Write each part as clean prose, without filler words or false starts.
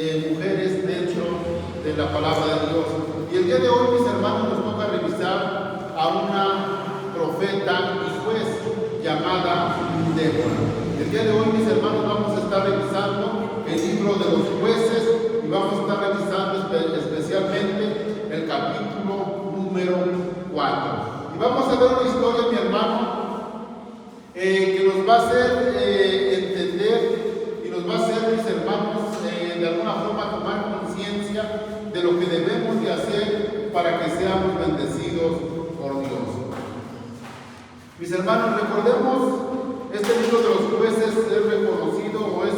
mujeres dentro de la palabra de Dios. Y el día de hoy, mis hermanos, nos toca revisar a una profeta y juez llamada Débora. El día de hoy, mis hermanos, vamos a estar revisando el libro de los jueces y vamos a estar revisando especialmente el capítulo número 4. Y vamos a ver una historia, mi hermano, que nos va a hacer entender y nos va a hacer, mis hermanos, de alguna forma tomar conciencia de lo que debemos de hacer para que seamos bendecidos por Dios. Mis hermanos, recordemos, este libro de los jueces es reconocido o es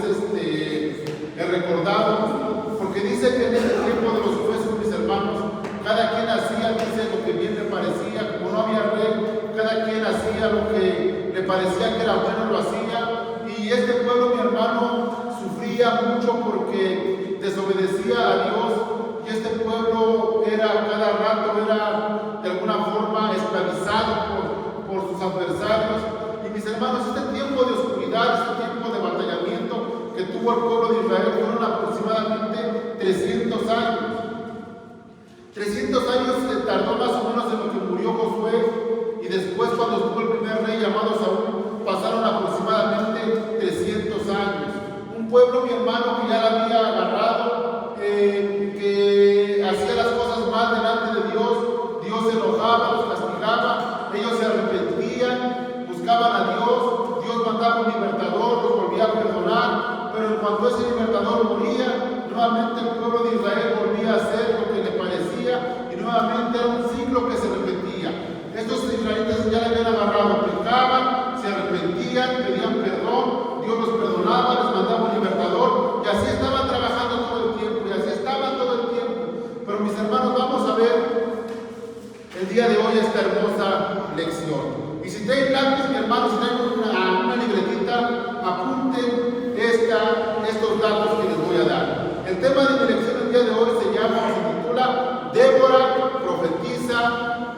recordado porque dice que en este tiempo de los jueces, mis hermanos, cada quien hacía, dice, lo que bien le parecía. Como no había rey, cada quien hacía lo que le parecía que era bueno, lo hacía. Y este pueblo, mi hermano, sufría mucho porque desobedecía a Dios. Y este pueblo cada rato era de alguna forma esclavizado por sus adversarios. Y mis hermanos, este tiempo de oscuridad, este tiempo de batallamiento que tuvo el pueblo de Israel fueron aproximadamente 300 años. 300 años se tardó más o menos en lo que murió Josué, y después, cuando estuvo el primer rey llamado Saúl, pasaron aproximadamente 300 años. Un pueblo, mi hermano, que ya la había agarrado, que hacía las cosas mal delante de Dios. Dios se enojaba, los castigaba, ellos se arrepentían, buscaban a Dios, Dios mandaba un libertador, los volvía a perdonar, pero en cuanto ese libertador moría, nuevamente el pueblo de Israel volvía a hacer lo que le parecía, y nuevamente era un ciclo que se repetía. Estos israelitas ya le habían agarrado, pecaban, se arrepentían, pedían perdón, Dios los perdonaba, les mandaba un libertador, y así estaban trabajando todo el tiempo, y así estaban todo el tiempo. Pero mis hermanos, vamos a ver el día de hoy esta hermosa lección. Y si tienen lápiz, mi hermano, si tienen una libretita, apunten estos datos que les voy a dar. El tema de mi lección el día de hoy se titula Débora, profetiza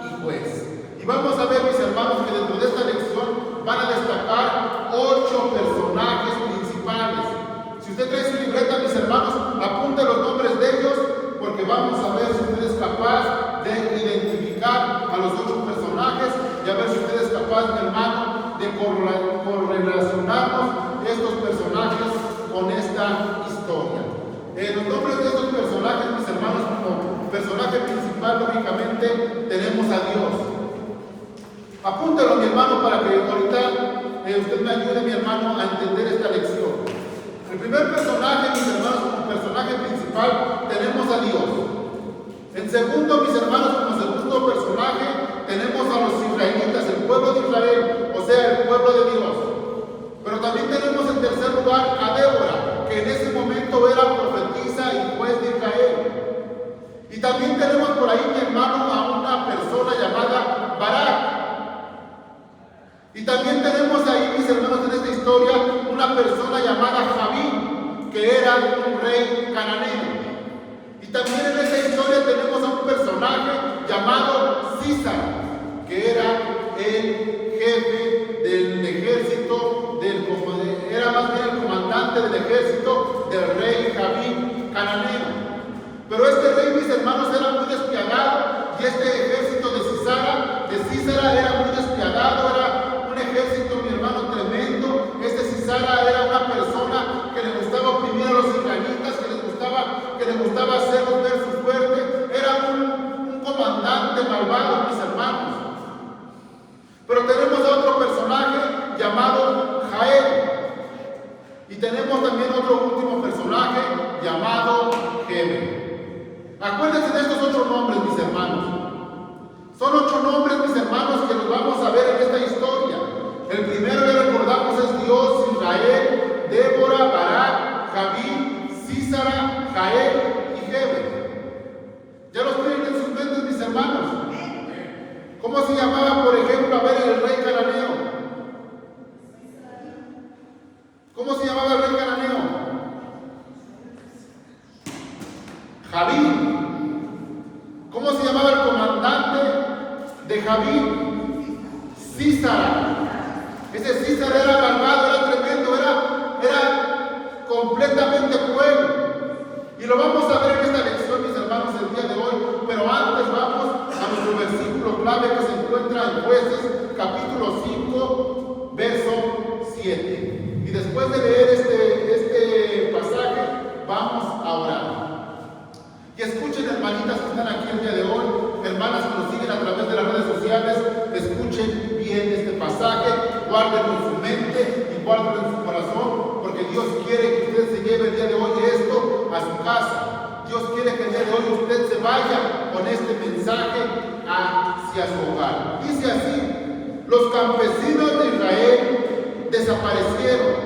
y juez. Y vamos a ver, mis hermanos, que dentro de esta lección van a destacar 8 personajes principales. Si usted trae su libreta, mis hermanos, apunte los nombres de ellos, porque vamos a ver si usted es capaz de identificar a los 8 personajes y a ver si usted es capaz, mi hermano, de correlacionarnos estos personajes con esta historia. Los nombres de estos personajes, mis hermanos, como personaje principal, lógicamente, tenemos a Dios. Apúntelo, mi hermano, para que ahorita usted me ayude, mi hermano, a entender esta lección. El primer personaje, mis hermanos, como personaje principal, tenemos a Dios. En segundo, mis hermanos, como segundo personaje, tenemos a los israelitas, el pueblo de Israel, o sea, el pueblo de Dios. Pero también tenemos en tercer lugar a Débora, que en ese momento era profetisa y juez de Israel. Y también tenemos por ahí, mi hermano, a una persona llamada Barak. Y también tenemos ahí, mis hermanos, en esta historia, una persona llamada Javín, que era un rey cananeo. Y también en esta historia tenemos a un personaje llamado Císara, que era el jefe del ejército, era más bien el comandante del ejército del rey Javín cananeo. Pero este rey, mis hermanos, era muy despiadado, y este ejército de Císara era muy despiadado, era un ejército, mi hermano, tremendo. Este Císara era una persona que le gustaba oprimir a los israelitas, que le gustaba hacerlos ver su fuerte. Era un comandante malvado, mis hermanos. Pero tenemos a otro personaje llamado Jael. Y tenemos también otro último personaje llamado Jebe. Acuérdense de estos 8 nombres, mis hermanos. Son 8 nombres, mis hermanos, que los vamos a ver en esta historia. El primero, ya recordamos, es Dios, Israel, Débora, Barak, Javín, Císara, Jael y Jebe. ¿Ya los tienen en sus mentes, mis hermanos? ¿Cómo se llamaba, por ejemplo, a ver, el rey cananeo? ¿Cómo se llamaba el rey cananeo? Javín. ¿Cómo se llamaba el comandante de Javín? Císara. Ese Císara era malvado, era tremendo, era completamente cruel. Y Y lo vamos a ver en esta lección, mis hermanos, el día de hoy. Pero antes vamos a nuestro versículo clave que se encuentra en Jueces, capítulo 5, verso 7. Y después de leer este pasaje, vamos a orar. Y escuchen, hermanitas que están aquí el día de hoy, hermanas que nos siguen a través de las redes sociales, escuchen bien este pasaje, guárdenlo en su mente y guárdenlo en su corazón, porque Dios quiere que usted se lleve el día de hoy esto a su casa. Dios quiere que el día de hoy usted se vaya con este mensaje hacia su hogar. Dice así: los campesinos de Israel desaparecieron,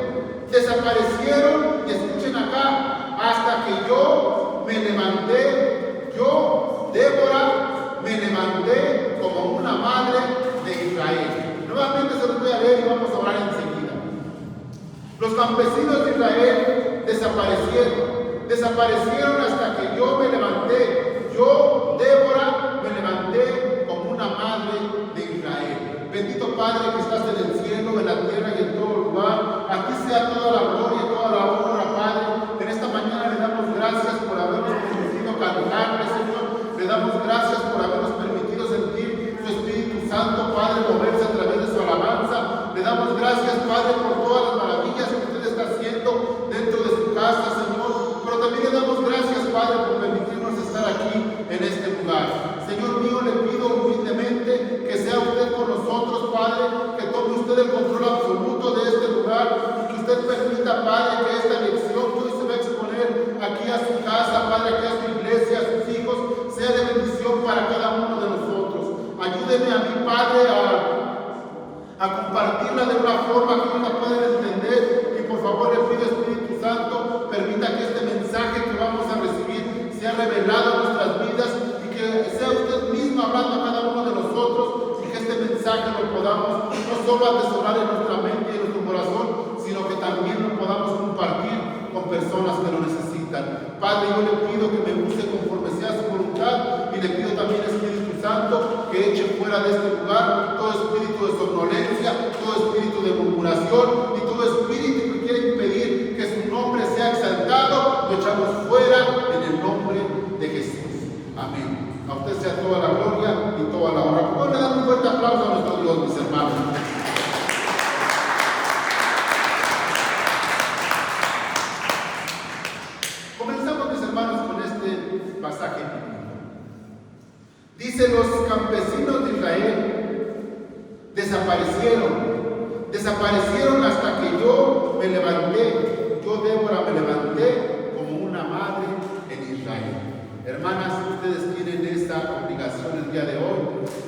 y escuchen acá, hasta que yo me levanté, yo, Débora, me levanté como una madre de Israel. Nuevamente se los voy a leer y vamos a orar enseguida. Los campesinos de Israel desaparecieron hasta que yo me levanté, yo, Débora, me levanté como una madre de Israel. Bendito Padre que estás en el cielo, en la tierra y en todo lugar, a ti sea toda la gloria y toda la honra, Padre. En esta mañana le damos gracias por habernos permitido cantarle, Señor. Le damos gracias por habernos permitido sentir tu Espíritu Santo, Padre, moverse a través de su alabanza. Le damos gracias, Padre, por todas las maravillas que usted está haciendo dentro de su casa, Señor. Pero también le damos gracias, Padre, por permitirnos estar aquí en este lugar. Señor mío, le pido humildemente que sea usted con nosotros, Padre, que tome usted el control absoluto de este lugar y que usted permita, Padre, que esta lección que hoy se va a exponer aquí a su casa, Padre, aquí a su iglesia, a sus hijos, sea de bendición para cada uno de nosotros. Ayúdeme a mi Padre a compartirla de una forma que ellos la puedan entender, y por favor le pido, Espíritu Santo, permita que este mensaje que vamos a recibir sea revelado en nuestras vidas y que sea usted mismo hablando a cada uno de nosotros, y que este mensaje lo podamos no solo atesorar en nuestra mente y en nuestro corazón, sino que también lo podamos compartir con personas que lo necesitan. Padre, yo le pido que me use conforme sea su voluntad, y le pido también, Espíritu Santo, que eche fuera de este lugar todo espíritu de somnolencia, todo espíritu de murmuración y todo espíritu que quiere impedir que su nombre sea exaltado. Lo echamos fuera en el nombre de Jesús. Amén. A usted sea toda la gloria y toda la honra. ¿Cómo le dan un fuerte aplauso a nuestro Dios, mis hermanos? Comenzamos, mis hermanos, con este pasaje bíblico. Dice: los campesinos de Israel desaparecieron hasta que yo me levanté, yo, Débora, me levanté como una madre en Israel. Hermanas, ustedes tienen esta obligación el día de hoy.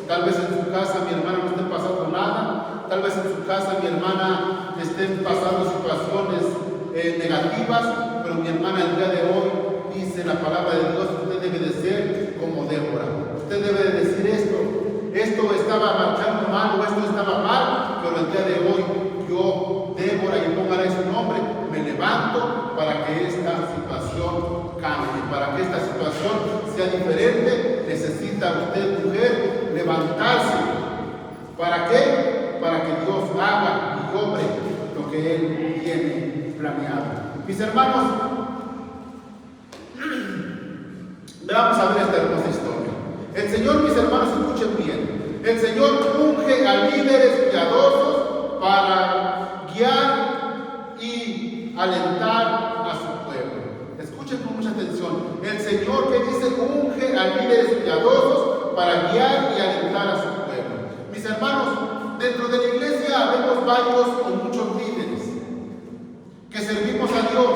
Tal vez en su casa mi hermana no esté pasando nada, tal vez en su casa mi hermana esté pasando situaciones negativas, pero mi hermana el día de hoy dice la palabra de Dios: usted debe de ser como Débora. Usted debe de decir esto estaba marchando mal o esto estaba mal, pero el día de hoy yo, Débora, y póngale su nombre, me levanto para que esta situación cambie, para que esta situación sea diferente. Necesita usted, mujer, levantarse. ¿Para qué? Para que Dios haga y obre lo que Él tiene planeado. Mis hermanos, vamos a ver esta hermosa historia. El Señor, mis hermanos, escuchen bien, el Señor unge a líderes piadosos para guiar y alentar a su pueblo. Escuchen con mucha atención. El Señor, que dice, unge a líderes piadosos para guiar y alentar a su pueblo. Mis hermanos, dentro de la iglesia vemos varios o muchos líderes que servimos a Dios.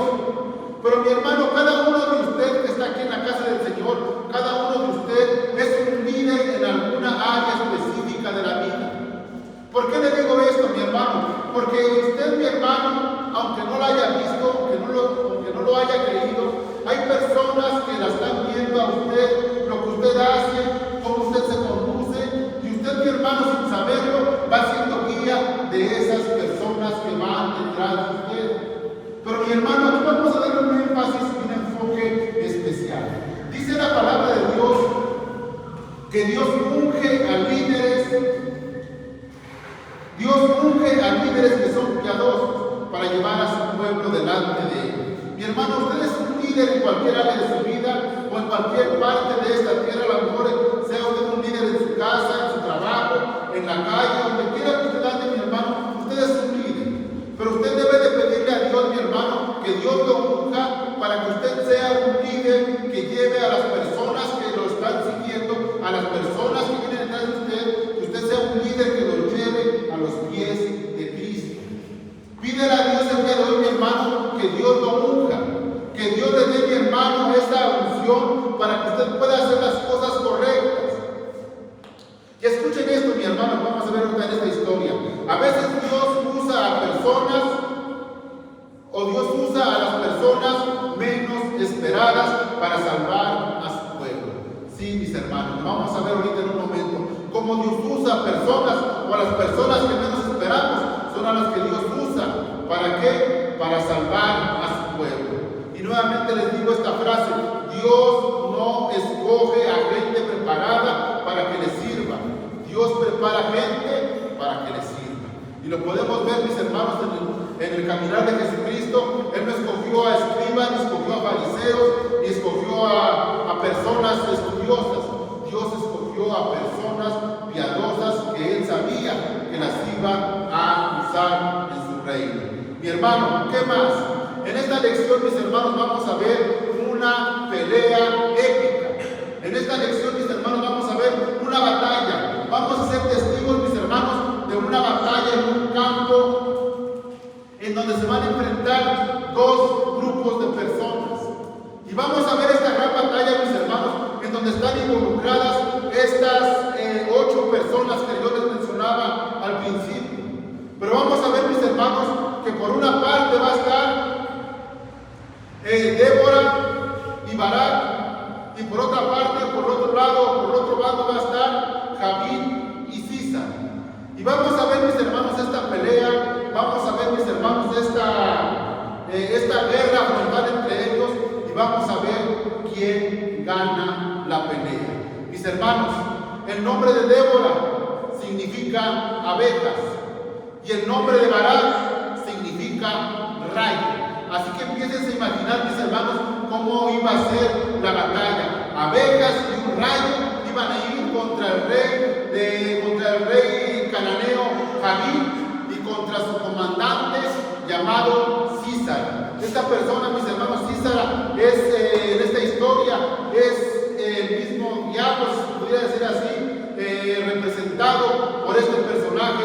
Pero mi hermano, cada uno de ustedes que está aquí en la casa del Señor, cada uno de ustedes es un líder en alguna área específica de la vida. ¿Por qué le digo esto, mi hermano? Porque usted, mi hermano, aunque no lo haya visto, aunque no lo haya creído, hay personas que la están viendo a usted, lo que usted hace, cómo usted se conduce, y usted, mi hermano, sin saberlo, va siendo guía de esas personas que van detrás de usted. Pero mi hermano, aquí vamos a darle un énfasis líder en cualquier área de su vida o en cualquier parte de esta tierra. A lo mejor sea usted un líder en su casa, en su trabajo, en la calle, donde quiera que usted ande, mi hermano, usted es un líder. Pero usted debe de pedirle a Dios, mi hermano, que Dios lo unja para que usted sea un líder que lleve a las personas que lo están siguiendo, a las personas que vienen detrás de usted, que usted sea un líder que los lleve a los pies de Cristo. Pídele a Dios el día de hoy, mi hermano, que Dios lo unja, que Dios le dé, mi hermano, esa unción para que usted pueda hacer las cosas correctas. Y escuchen esto, mi hermano, vamos a ver ahorita en esta historia. A veces Dios usa a personas, o Dios usa a las personas menos esperadas para salvar a su pueblo. Sí, mis hermanos, vamos a ver ahorita en un momento cómo Dios usa a personas, o a las personas que menos esperamos, son a las que Dios usa. ¿Para qué? Para salvar a su pueblo. Y nuevamente les digo esta frase: Dios no escoge a gente preparada para que le sirva. Dios prepara gente para que le sirva. Y lo podemos ver, mis hermanos, en el caminar de Jesucristo. Él no escogió a escribas, ni escogió a fariseos, ni escogió a personas estudiosas. Dios escogió a personas piadosas que Él sabía que las iba a usar en su reino. Mi hermano, ¿qué más? En esta lección, mis hermanos, vamos a ver una pelea épica. En esta lección, mis hermanos, vamos a ver una batalla. Vamos a ser testigos, mis hermanos, de una batalla en un campo en donde se van a enfrentar dos grupos de personas. Y vamos a ver esta gran batalla, mis hermanos, en donde están involucradas estas 8 personas que yo les mencionaba al principio. Pero vamos a ver, mis hermanos, que por una parte va a estar Débora y Barak, y por otra parte, por otro lado va a estar Javín y Císara. Y vamos a ver, mis hermanos, esta pelea, vamos a ver, mis hermanos, esta guerra frontal entre ellos, y vamos a ver quién gana la pelea. Mis hermanos, el nombre de Débora significa abejas, y el nombre de Barak significa rayo. Así que empiecen a imaginar, mis hermanos, cómo iba a ser la batalla. Abejas y un rayo iban a ir contra el rey cananeo Javín y contra su comandante llamado Císara. Esta persona, mis hermanos, Císara, en esta historia es el mismo diablo, si pudiera decir así, representado por este personaje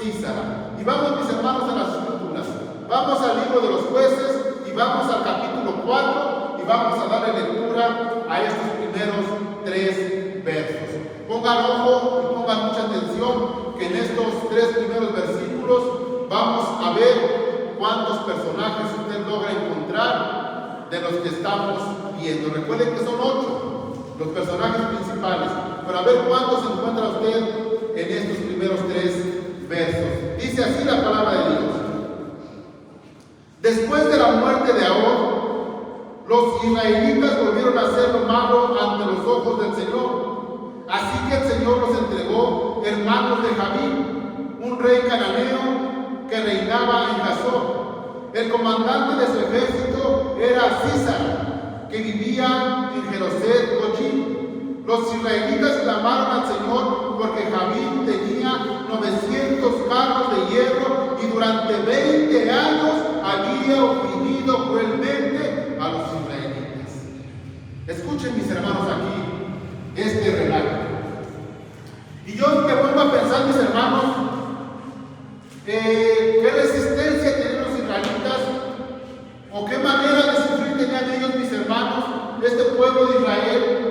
Císara. Y vamos, mis hermanos, a las escrituras. Vamos al libro de los Jueces y vamos al capítulo 4 y vamos a darle lectura a estos primeros 3 versos. Pongan ojo y pongan mucha atención que en estos 3 primeros versículos vamos a ver cuántos personajes usted logra encontrar de los que estamos viendo. Recuerden que son 8 los personajes principales, pero a ver cuántos encuentra usted en estos primeros 3 versos. Dice así la palabra de Dios: después de la muerte de Ahor, los israelitas volvieron a hacer lo malo ante los ojos del Señor. Así que el Señor los entregó en manos de Javín, un rey cananeo que reinaba en Hazor. El comandante de su ejército era Císara, que vivía en Jeroset Goyim. Los israelitas clamaron al Señor porque Javín tenía 900 carros de hierro y durante 20 años había oprimido cruelmente a los israelitas. Escuchen, mis hermanos, aquí este relato. Y yo me pongo a pensar, mis hermanos, qué resistencia tenían los israelitas, o qué manera de sufrir tenían ellos, mis hermanos, este pueblo de Israel.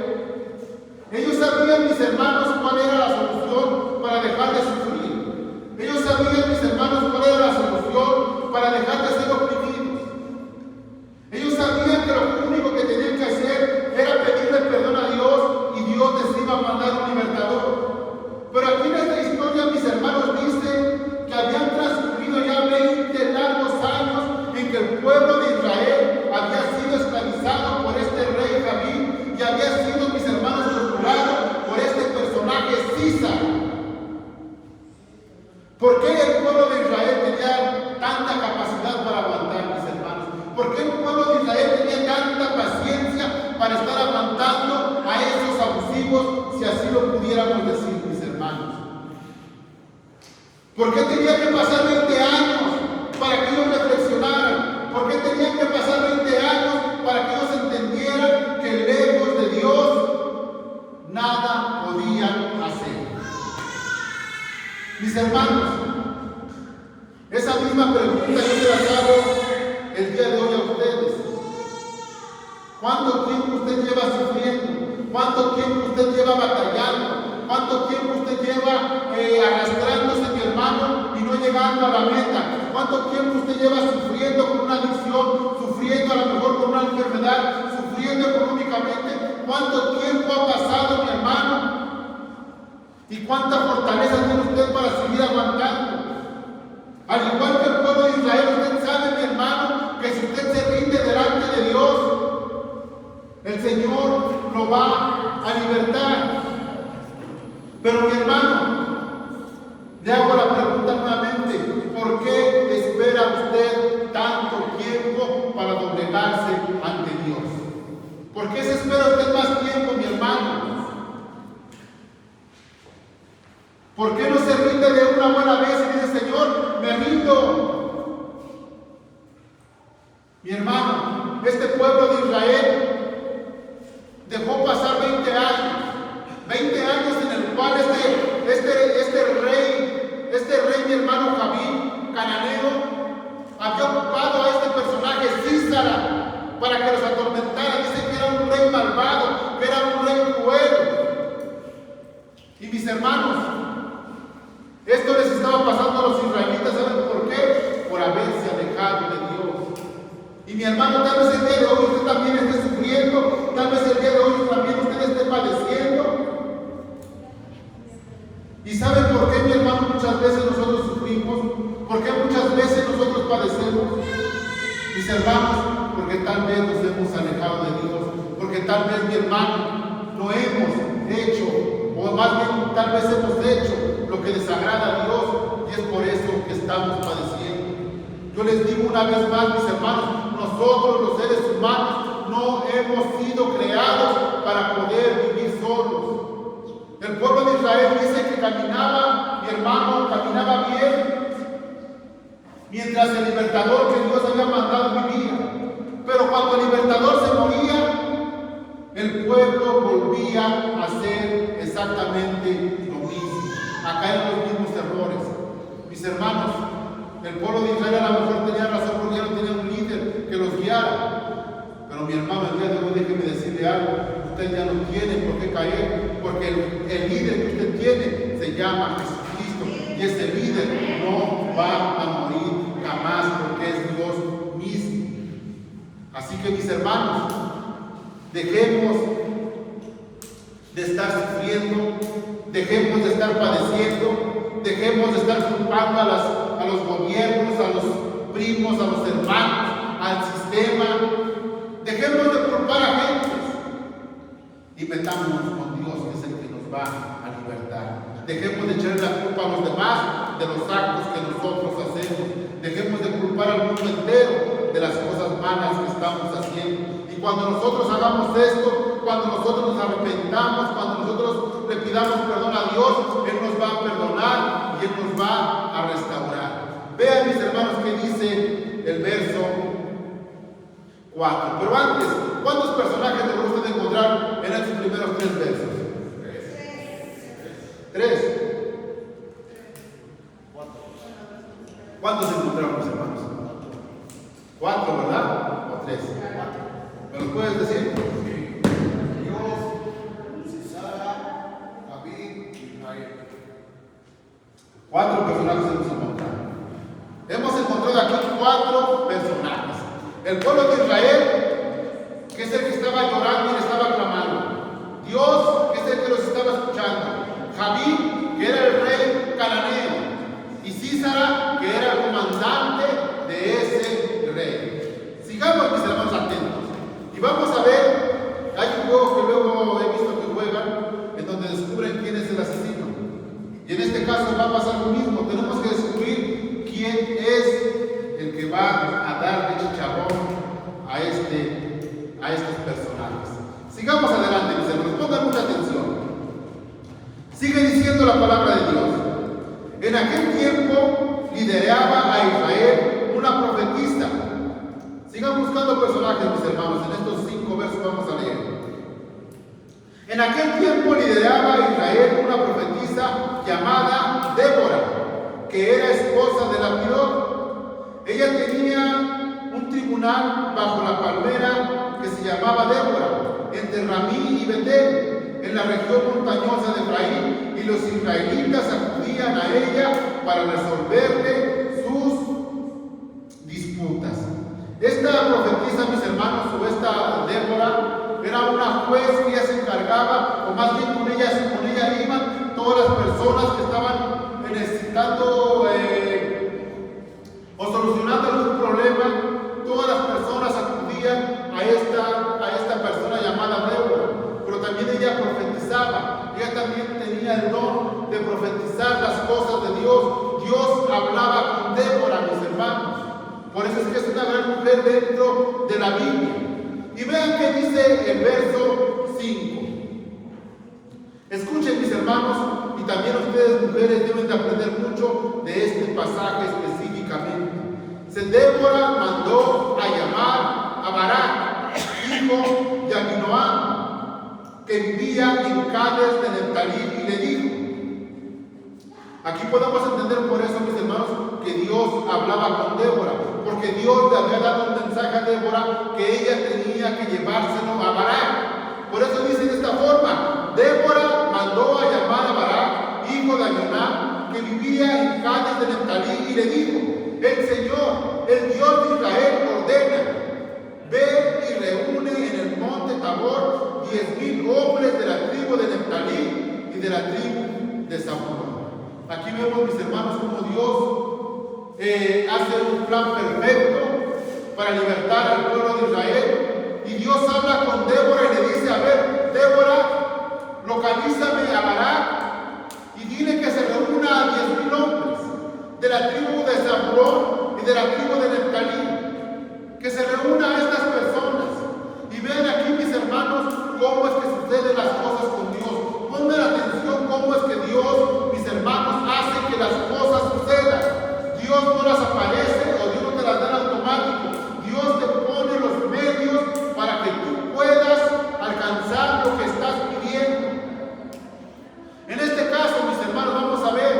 Ellos sabían, mis hermanos, cuál era la solución para dejar de sufrir. Ellos sabían, mis hermanos, cuál era la solución para dejar de ser oprimidos. Ellos sabían que lo único que tenían que hacer era pedirle perdón a Dios y Dios les iba a mandar un libertador. Pero aquí en esta historia, mis hermanos, dice que habían transcurrido lo pudiéramos decir, mis hermanos. ¿Por qué tenía que pasar 20 años para que ellos reflexionaran? ¿Por qué tenían que pasar 20 años para que ellos entendieran que lejos de Dios nada podían hacer? Mis hermanos, esa misma pregunta yo se las hago el día de hoy a ustedes. ¿Cuánto tiempo usted lleva sufriendo? ¿Cuánto tiempo usted lleva batallando? ¿Cuánto tiempo usted lleva arrastrándose, mi hermano, y no llegando a la meta? ¿Cuánto tiempo usted lleva sufriendo con una adicción, sufriendo a lo mejor con una enfermedad, sufriendo económicamente? ¿Cuánto tiempo ha pasado, mi hermano? ¿Y cuánta fortaleza tiene usted para seguir aguantando? Al igual que el pueblo de Israel, usted sabe, mi hermano, que si usted se rinde delante de Dios, el Señor lo va a libertar. Pero mi hermano, le hago la pregunta nuevamente: ¿por qué espera usted tanto tiempo para doblegarse ante Dios? ¿Por qué se espera usted más tiempo, mi hermano? ¿Por qué no se rinde de una buena vez y dice: Señor, me rindo? Mi hermano, este pueblo de Israel dejó pasar 20 años. 20 años en el cual este rey, mi hermano Javín, cananeo, había ocupado a este personaje Sísara para que los atormentara. Dice que era un rey malvado, que era un rey cruel. Y mis hermanos, esto les estaba pasando a los israelitas. ¿Saben por qué? Por haberse alejado de Dios. Y mi hermano, tal vez el día de hoy usted también esté sufriendo, tal vez el día de hoy también usted esté padeciendo. ¿Y saben por qué, mi hermano, muchas veces nosotros sufrimos? ¿Por qué muchas veces nosotros padecemos? Mis hermanos, porque tal vez nos hemos alejado de Dios, porque tal vez, mi hermano, no hemos hecho, o más bien tal vez hemos hecho lo que desagrada a Dios, y es por eso que estamos padeciendo. Yo les digo una vez más, mis hermanos, nosotros los seres humanos no hemos sido creados para poder vivir solos. El pueblo de Israel dice que caminaba, mi hermano, caminaba bien, mientras el libertador que Dios había mandado vivía. Pero cuando el libertador se moría, el pueblo volvía a hacer exactamente lo mismo, a caer en los mismos errores. Mis hermanos, el pueblo de Israel a lo mejor tenía razón porque ya no tenía un líder que los guiara. Pero mi hermano, el día de hoy déjeme decirle algo: usted ya no tiene por qué caer, porque el líder que usted tiene se llama Jesucristo, y ese líder no va a morir jamás, porque es Dios mismo. Así que, mis hermanos, dejemos de estar sufriendo, dejemos de estar padeciendo, dejemos de estar culpando a los gobiernos, a los primos, a los hermanos, al sistema. Dejemos de culpar a gentes y metámonos con Dios, que es el que nos va a libertar. Dejemos de echar la culpa a los demás de los actos que nosotros hacemos. Dejemos de culpar al mundo entero de las cosas malas que estamos haciendo. Y cuando nosotros hagamos esto, cuando nosotros nos arrepentamos, cuando nosotros le pidamos perdón a Dios, Él nos va a perdonar y Él nos va a restaurar. Vean, mis hermanos, que dice el verso 4. Pero antes, ¿cuántos personajes le gusta encontrar en estos primeros 3 versos? 3. ¿Cuántos encontramos, hermanos? 4, ¿verdad? ¿O 3? ¿Me los puedes decir? Dios, Sísara, Javín y Israel. 4 personajes hemos encontrado. Hemos encontrado aquí 4 personajes. El pueblo de Israel, que es el que estaba llorando y le estaba clamando. Dios, que es el que los estaba escuchando. Javín, que era el rey cananeo. Y Sísara, que era el comandante de ese rey. Sigamos, mis hermanos, atentos. Y vamos a ver, hay un juego que luego he visto que juegan, en donde descubren quién es el asesino. Y en este caso va a pasar lo mismo. Tenemos que descubrir quién es el que va a darle chicharrón a estos personajes. Sigamos adelante, mis hermanos, pongan mucha atención. Sigue diciendo la palabra de Dios. En aquel tiempo lideraba a Israel una profetisa. Sigan buscando personajes, mis hermanos. En estos 5 versos vamos a leer. En aquel tiempo lideraba a Israel una profetisa llamada Débora, que era esposa de Lapidot. Ella tenía un tribunal bajo la palmera que se llamaba Débora, entre Ramí y Betel, en la región montañosa de Efraín, y los israelitas acudían a ella para resolverle sus disputas. Esta profetisa, mis hermanos, o esta Débora, era una juez que ella se encargaba, o más bien con ella iban todas las personas que estaban necesitando o solucionando algún problema. Todas las personas acudían a esta persona llamada Débora, pero también ella profetizaba. Ella también tenía el don de profetizar las cosas de Dios. Dios hablaba con Débora, mis hermanos. Por eso es que es una gran mujer dentro de la Biblia. Y vean qué dice el verso 5. Escuchen, mis hermanos, y también ustedes, mujeres, deben de aprender mucho de este pasaje específicamente. Débora mandó a llamar a Barak, hijo de Abinoam, que vivía en Cades de Neftalí, y le dijo. Aquí podemos entender por eso, mis hermanos, que Dios hablaba con Débora, porque Dios le había dado un mensaje a Débora que ella tenía que llevárselo a Barak. Por eso dice de esta forma: Débora mandó a llamar a Barak, hijo de Abinoam, que vivía en Cades de Neftalí, y le dijo: el Señor, el Dios de Israel, ordena: ve y reúne en el monte Tabor 10,000 hombres de la tribu de Neftalí y de la tribu de Zabulón. Aquí vemos, mis hermanos, cómo Dios hace un plan perfecto para libertar al pueblo de Israel. Y Dios habla con Débora y le dice: a ver, Débora, localízame a Barak y dile que se reúna a 10,000 hombres de la tribu de Zabulón y de la tribu de Neftalí, que se reúna a estas personas. Y vean aquí, mis hermanos, cómo es que suceden las cosas con Dios. Pongan atención cómo es que Dios, mis hermanos, hace que las cosas sucedan. Dios no las aparece, o Dios no te las da en automático. Dios te pone los medios para que tú puedas alcanzar lo que estás pidiendo. En este caso, mis hermanos, vamos a ver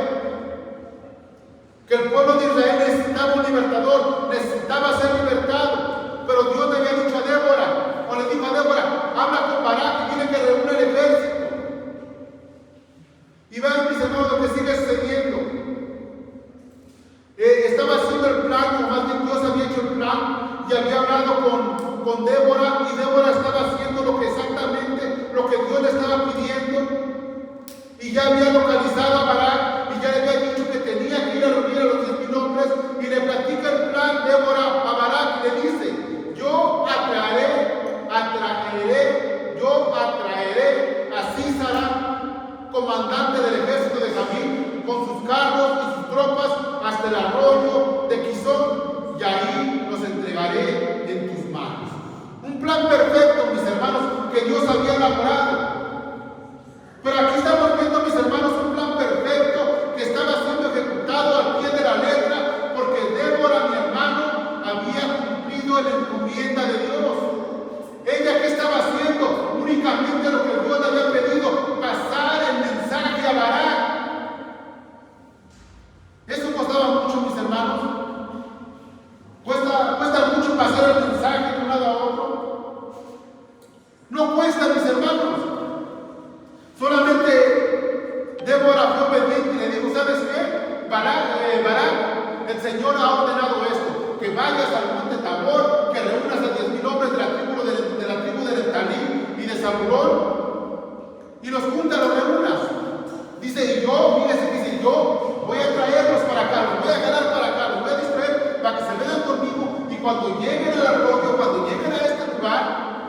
que el pueblo de Israel necesitaba un libertador, necesitaba ser libertado. Pero Dios le había dicho a Débora, o le dijo a Débora: habla con Barak y dile que reúne el ejército. Y vean, mis hermanos, lo que sigue sucediendo. Estaba haciendo el plan, o más bien Dios había hecho el plan, y había hablado con Débora, y Débora estaba haciendo exactamente lo que Dios le estaba pidiendo. Y ya había localizado a Barak, y ya le había dicho que tenía que ir a reunir a los 10,000 hombres, y le platica el plan Débora a Barak, y le dice: yo atraeré a Sísara, comandante del ejército de Jamín, con sus carros y sus tropas hasta el arroyo de Quizón, y ahí los entregaré en tus manos. Un plan perfecto, mis hermanos, que Dios había elaborado. Pero aquí estamos viendo, mis hermanos, un plan perfecto que estaba siendo ejecutado al pie de la letra, porque Débora, mi hermano, había cumplido la encomienda de Dios. ¿Ella qué estaba haciendo? Únicamente lo que Dios le había pedido: pasar el mensaje a Barak. Eso costaba mucho, mis hermanos. Cuesta mucho pasar el mensaje de un lado a otro. No cuesta, mis hermanos. Solamente Débora fue obediente y le dijo: ¿sabes qué? Barak, el Señor ha ordenado esto: que vayas al monte Tabor, que reúnas a 10,000 hombres de la tribu de Neftalí y de Zabulón, y los juntas, los reúnas. Dice: y yo, dice, yo voy a traerlos para acá, los voy a jalar para acá, los voy a distraer para que se vengan conmigo, y cuando lleguen al arroyo, cuando lleguen a este lugar,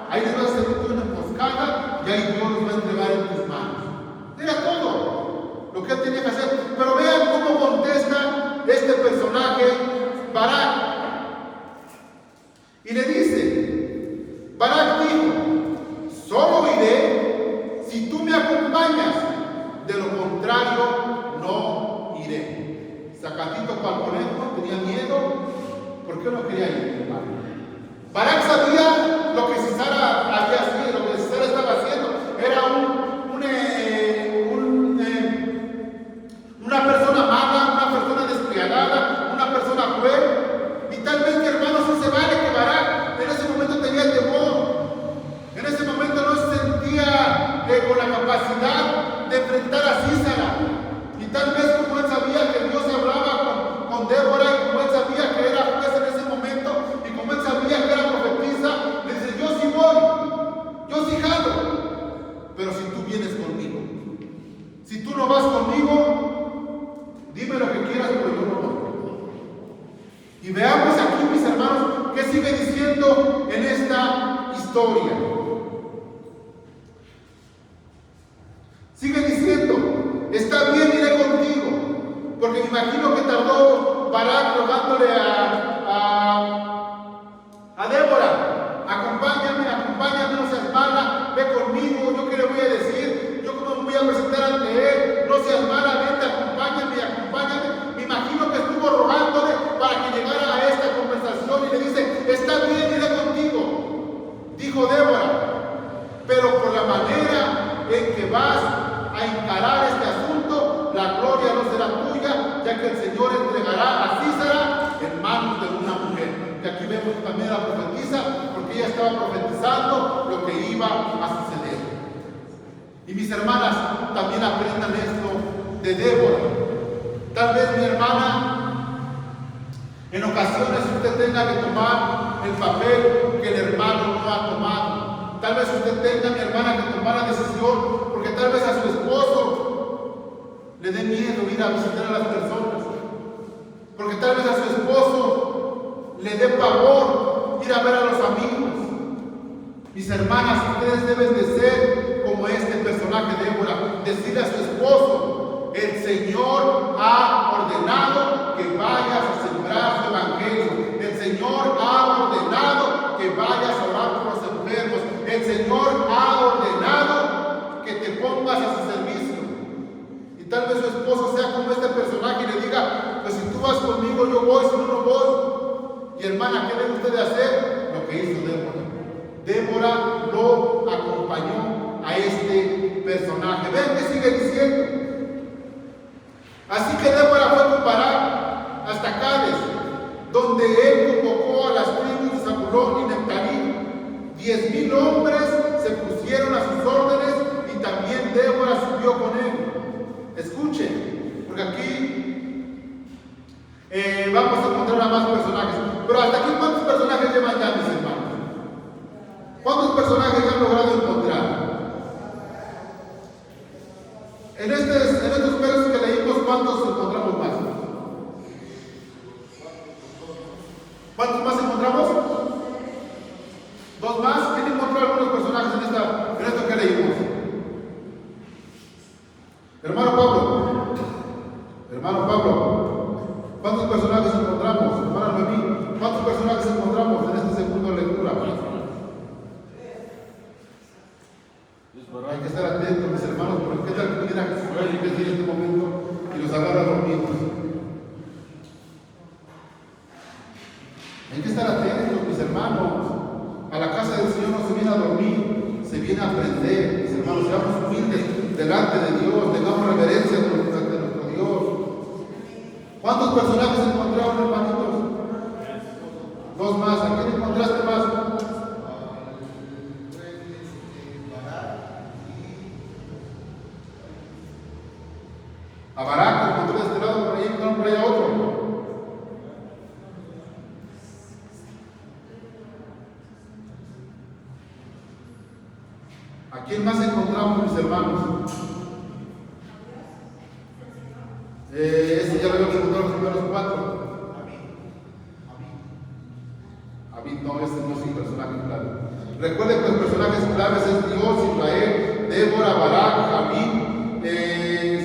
ahí les vas a hacer una emboscada, y ahí Dios los va a entregar en tus manos. Era todo lo que él tenía que hacer. Pero vean cómo contesta este personaje, Barak. Y le dice, Barak dijo: solo iré si tú me acompañas, de lo contrario contrario no iré. Sacatito para el conejo, tenía miedo. ¿Por qué no quería ir, hermano? Barak sabía lo que Sisara había sido, lo que Sisara estaba haciendo. Era una persona mala, una persona despiadada, una persona cruel. Y tal vez, mi hermano, sí se vale que Barak en ese momento tenía temor. En ese momento no se sentía con la capacidad de enfrentar a Sisara. Y tal vez como él sabía que Dios hablaba con Débora, y como él sabía que era juez en ese momento, y como él sabía que era profetisa, le dice: yo sí voy, yo sí jalo, pero si tú vienes conmigo. Si tú no vas conmigo, dime lo que quieras, pero yo no voy. Y veamos aquí, mis hermanos, qué sigue diciendo en esta historia. Sigue diciendo: está bien, iré contigo. Porque me imagino que tardó Barak rogándole a Débora: acompáñame, no seas mala, ve conmigo, yo qué le voy a decir, yo cómo me voy a presentar ante él, no seas mala, vente, acompáñame. Me imagino que estuvo rogándole para que llegara a esta conversación y le dice: está bien, iré contigo. Dijo Débora: pero por la manera en que vas a encarar este asunto, la gloria no será tuya, ya que el Señor entregará a Sisara en manos de una mujer. Y aquí vemos también a la profetisa, porque ella estaba profetizando lo que iba a suceder. Y mis hermanas, también aprendan esto de Débora. Tal vez, mi hermana, en ocasiones usted tenga que tomar el papel que el hermano no ha tomado. Tal vez usted tenga, mi hermana, que tomar la decisión, porque tal vez a su esposo le dé miedo ir a visitar a las personas, porque tal vez a su esposo le dé pavor ir a ver a los amigos. Mis hermanas, ustedes deben de ser como este personaje de Débora, decirle a su esposo: el Señor ha ordenado que vayas a sembrar su evangelio, el Señor ha ordenado que vayas a orar por los enfermos, el Señor ha ordenado que te pongas a su servicio. Y tal vez su esposo sea como este personaje y le diga: pues si tú vas conmigo yo voy, si no, no voy. Y hermana, ¿qué debe usted de hacer? Lo que hizo Débora. Débora lo acompañó a este personaje. Ven que sigue diciendo. Así que Débora fue con Barak hasta Cades, donde él convocó a las tribus de Zabulón y Neftalí. 10,000 hombres se pusieron a sus órdenes, y también Débora subió con él. Escuchen, porque aquí vamos a encontrar a más personajes. Pero hasta aquí, ¿cuántos personajes llevan ya, mis hermanos? ¿Cuántos personajes ya han logrado encontrar? En estos versos que leímos, ¿cuántos encontramos más? ¿Cuántos más encontramos? ¿Dos más? ¿Quién encontró algunos personajes en esto que leímos? Hermano Pablo, ¿cuántos personajes encontramos? Hermana Noemí, ¿cuántos personajes encontramos en esta segunda lectura? Hay que estar atentos, mis hermanos, porque qué tal que viene Jesús en este momento y los agarra dormidos. Hay que estar atentos, mis hermanos. A la casa del Señor no se viene a dormir, se viene a aprender. Mis hermanos, seamos humildes delante de Dios, tengamos reverencia ante nuestro Dios. ¿Cuántos personajes encontraron, hermanitos? Dos más. ¿A quién encontraste más? A Barak encontró de este lado, por ahí encontraron por allá otro. ¿A quién más encontramos, mis hermanos? Ese ya lo habíamos encontrado los primeros 4. Abid no, ese no es un personaje clave. Recuerden que los personajes claves es Dios, Israel, Débora, Barak, Abid,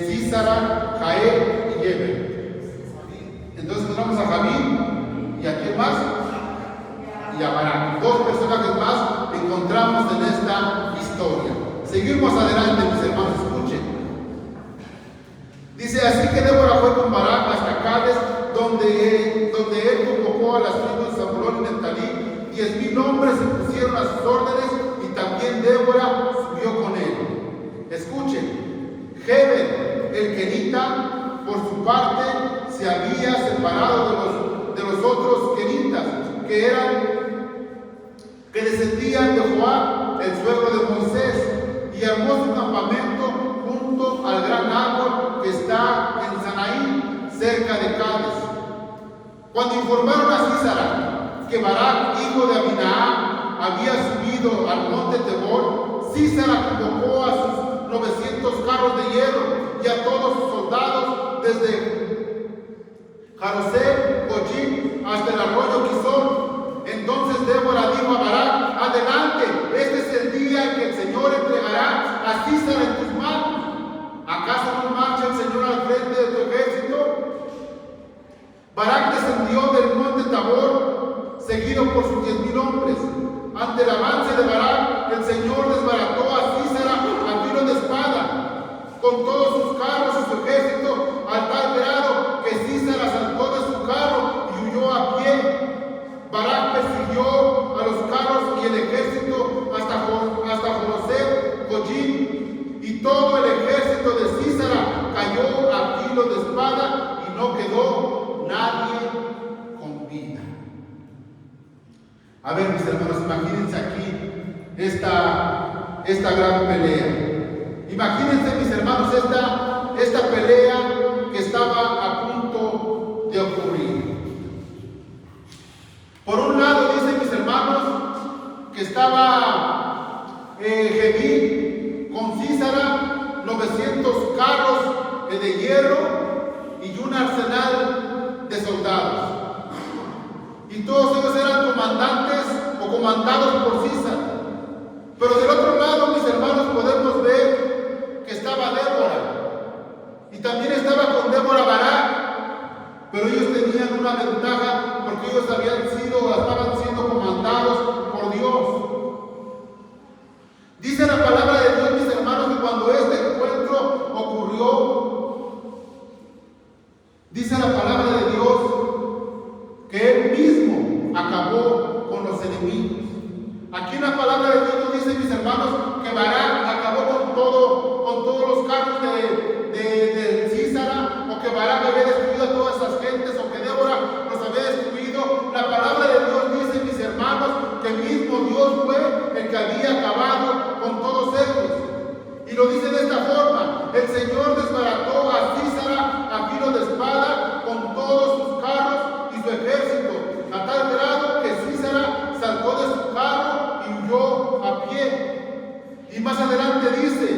Sisara, Jael y Yeber. Entonces encontramos a Javid, y a quién más, y a Barak. 2 personajes más encontramos en esta historia. Seguimos adelante, mis hermanos, escuchen. Dice, así que Débora fue con Barak hasta Cades, donde él convocó a las tribus de Zabulón y Neftalí. 10,000 hombres se pusieron a sus órdenes, y también Débora subió con él. Escuchen, Heber, el kenita, por su parte, se había separado de los otros kenitas, que descendían de Joab, el suegro de Moisés, y armó su campamento junto al gran árbol que está en Sanaí, cerca de Cades. Cuando informaron a Sísara que Barak, hijo de Abinaham, había subido al monte Tabor, Sísara convocó a sus 900 carros de hierro y a todos sus soldados desde Jarosé, Goyim, hasta el arroyo Quizón. Entonces Débora dijo a Barak, adelante, este es el día en que el Señor entregará a Sísara en tus manos. ¿Acaso no marcha el Señor al frente de tu ejército? Barak descendió del monte Tabor, seguido por sus 10,000 hombres. Ante el avance de Barak, el Señor desbarató a Sísara a filo de espada, con todos sus carros y su ejército, al tal grado que Sísara saltó de su carro y huyó a pie. Barak persiguió a los carros y el ejército hasta Jorosé, Goyim, y todo el ejército de Sísara cayó a filo de espada y no quedó nadie con vida. A ver, mis hermanos, imagínense aquí esta gran pelea. Imagínense, mis hermanos, esta pelea que estaba a punto de ocurrir. Por un lado, dicen mis hermanos, que estaba Gebí con Sísara, 900 carros de hierro y un arsenal de soldados. Y todos ellos eran comandantes o comandados por Sísara. Pero del otro lado, mis hermanos, podemos ver que estaba Débora. Y también estaba con Débora Barak. Pero ellos tenían una ventaja porque ellos estaban siendo comandados por Dios. Dice la palabra de Dios, mis hermanos, que cuando este encuentro ocurrió, dice la palabra de Dios que Él mismo acabó con los enemigos. Aquí en la palabra de Dios nos dice, mis hermanos, que Barak acabó con todos los carros de Sísara, o que Barak había destruido a todas esas gentes, o que Débora los había destruido. La palabra de Dios dice, mis hermanos, que el mismo Dios fue el que había acabado con todos ellos. Y lo dice de esta forma: el Señor desbarató a Sísara a filo de espada con todos sus carros y su ejército, a tal grado que Sísara saltó de su carro y huyó a pie. Y más adelante dice: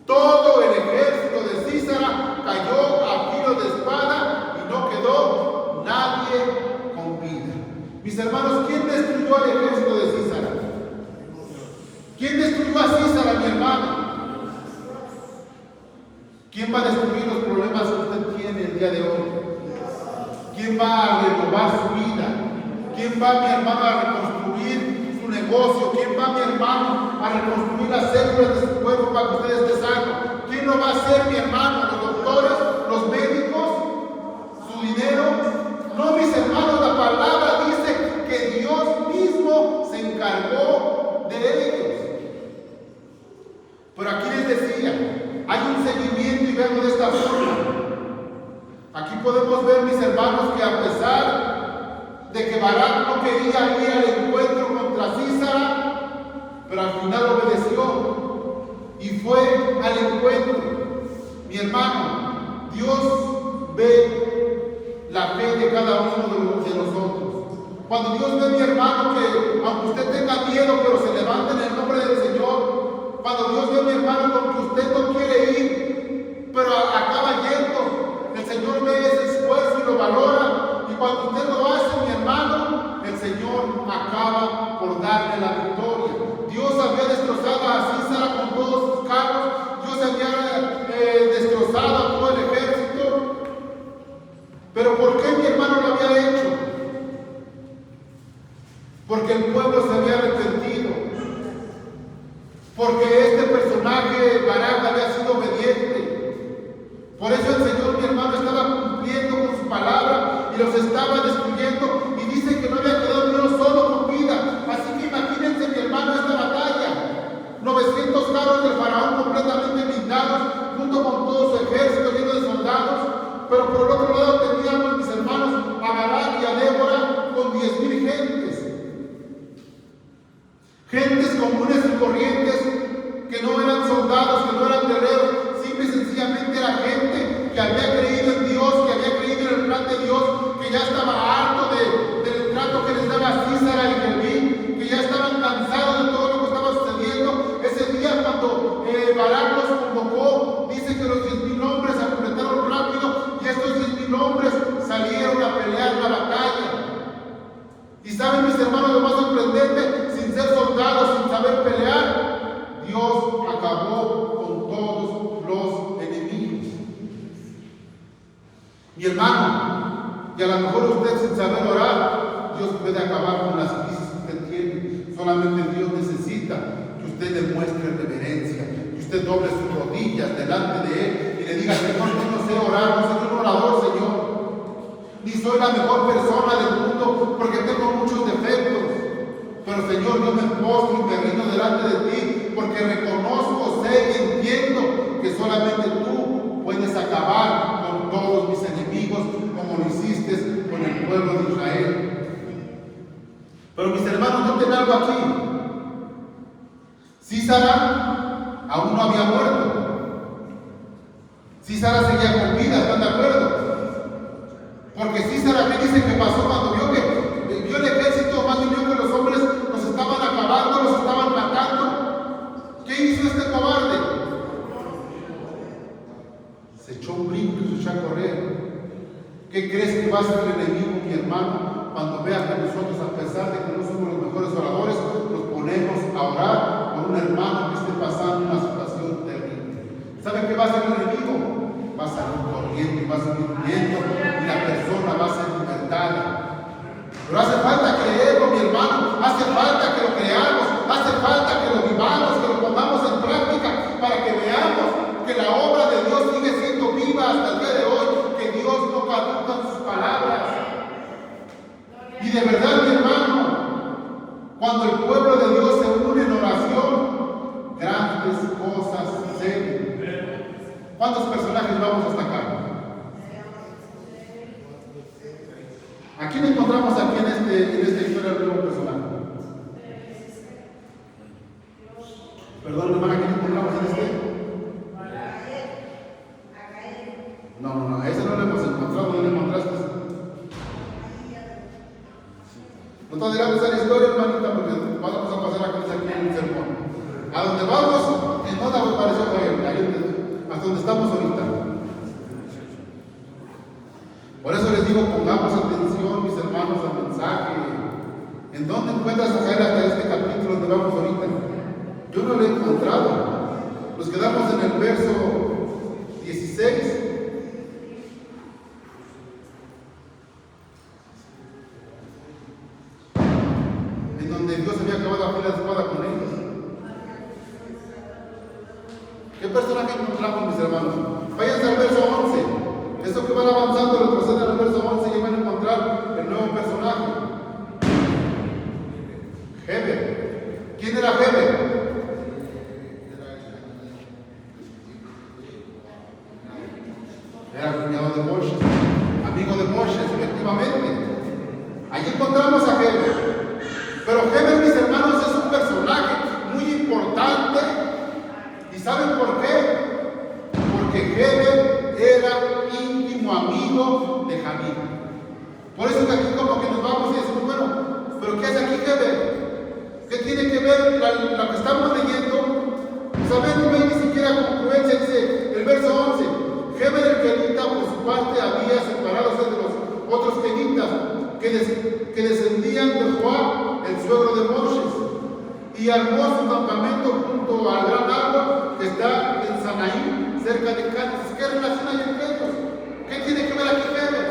todo el ejército de Sísara cayó a filo de espada y no quedó nadie con vida. Mis hermanos, ¿quién destruyó al ejército de Sísara? ¿Quién destruyó a Sísara, mi hermano? ¿Quién va a destruir los problemas que usted tiene el día de hoy? ¿Quién va a renovar su vida? ¿Quién va, mi hermano, a reconstruir su negocio? ¿Quién va, mi hermano, a reconstruir las células de su cuerpo para que usted esté sano? ¿Quién lo va a hacer, mi hermano? ¿Los doctores? ¿Los médicos? ¿Su dinero? No, mis hermanos, la palabra dice que Dios mismo se encargó de ellos. Pero aquí les decía, hay un seguimiento, y verlo de esta forma. Aquí podemos ver, mis hermanos, que a pesar de que Barak no quería ir al encuentro contra Sísara, pero al final obedeció y fue al encuentro. Mi hermano, Dios ve la fe de cada uno de nosotros. Cuando Dios ve, mi hermano, que aunque usted tenga miedo, pero se levanta en el nombre del Señor. Cuando Dios ve, mi hermano, con que usted no quiere ir, pero acaba yendo, el Señor ve ese esfuerzo y lo valora. Y cuando usted lo hace, mi hermano, el Señor acaba por darle la victoria. Dios había destrozado a Sísara con todos sus carros. Dios había destrozado a todo el ejército. Pero ¿por qué, mi hermano, lo había hecho? Porque el pueblo se había arrepentido. Porque este personaje, Barak, había sido obediente. Por eso el Señor, mi hermano, estaba cumpliendo con su palabra y los estaba destruyendo, y dice que no había quedado ni uno solo con vida. Así que imagínense, mi hermano, esta batalla. 900 carros del faraón completamente blindados, junto con todo su ejército lleno de soldados. Pero por el otro lado teníamos, mis hermanos, a Barak y a Débora con 10,000 gentes. Gentes comunes y corrientes, que no eran soldados, que no eran guerreros, simple y sencillamente era gente que había creído en Dios, que había creído en el plan de Dios, que ya estaba harto del trato que les daba Císara y Gelbín, que ya estaban cansados de todo lo que estaba sucediendo. Ese día cuando Barak los convocó, dice que los 10,000 hombres se completaron rápido, y estos 10,000 hombres salieron a pelear la batalla. Y saben, mis hermanos, lo más sorprendente, sin ser soldados, sin saber pelear, Dios acabó con todos los enemigos. Mi hermano, y a lo mejor usted sin saber orar, Dios puede acabar con las crisis que usted tiene. Solamente Dios necesita que usted demuestre reverencia, que usted doble sus rodillas delante de Él y le diga: Señor, yo no sé orar, no soy un orador, Señor, ni soy la mejor persona del mundo porque tengo muchos defectos. Pero Señor, yo me postro y me rindo delante de ti porque reconozco, sé y entiendo que solamente tú puedes acabar con todos mis enemigos como lo hiciste con el pueblo de Israel. Pero mis hermanos, noten algo aquí. Císara aún no había muerto. Císara seguía con vida, ¿están de acuerdo? Porque Císara, ¿qué dice que pasó cuando vio el ejército, más bien vio que los hombres los estaban acabando, los estaban matando? ¿Qué hizo este cobarde? Se echó un brinco y se echó a correr. ¿Qué crees que va a hacer el enemigo, mi hermano, cuando vea que nosotros, a pesar de que no somos los mejores oradores, nos ponemos a orar por un hermano que esté pasando una situación terrible? ¿Sabe qué va a hacer el enemigo? Va a salir corriendo y va a salir huyendo, y la persona va a ser libertada. Pero hace falta creerlo, mi hermano, hace falta que lo creamos, hace falta que lo vivamos, que lo pongamos en práctica, para que veamos que la obra de Dios sigue siendo viva hasta el día de hoy, que Dios no caduca en sus palabras. Y de verdad, mi hermano, cuando el pueblo de Dios se une en oración, grandes cosas suceden. ¿Cuántos personajes vamos hasta acá? ¿A quién encontramos aquí en esta historia del nuevo personaje? Perdón, hermana, ¿a quién encontramos en este? No, ese no lo hemos encontrado, ¿no lo encontraste? No te adelantes a la historia, hermanita, porque vamos a pasar aquí en el sermón. A donde vamos, en nota me pareció hasta donde estamos ahorita. Por eso les digo, pongamos atención, mis hermanos, al mensaje. ¿En dónde encuentras a Jael hasta este capítulo donde vamos ahorita? Yo no lo he encontrado. Nos quedamos en el verso 16. En donde Dios había acabado a la espada con ellos. ¿Qué personaje encontramos, mis hermanos? Váyanse al verso 11. Eso que van avanzando, retroceden al verso 11 y van a encontrar el nuevo personaje. Heber. ¿Quién era Heber? Era cuñado de Moshe, amigo de Moshe, efectivamente. Allí encontramos a Heber. Pero Heber, mis hermanos, es un personaje muy importante. ¿Y saben por qué? Porque Heber era íntimo amigo de Javid. Por eso que aquí como que nos vamos y decimos, bueno, ¿pero qué hace aquí Heber? ¿Qué tiene que ver lo que estamos leyendo? ¿Saben? No hay ni siquiera congruencia, dice el verso 11. Heber el kenita, por su parte, había separado de los otros kenitas que descendían de Joab, el suegro de Moshe, y armó su campamento junto al gran árbol que está en Sanaí, cerca de Cádiz. ¿Qué relación hay entre ellos? ¿Qué tiene que ver aquí Heber?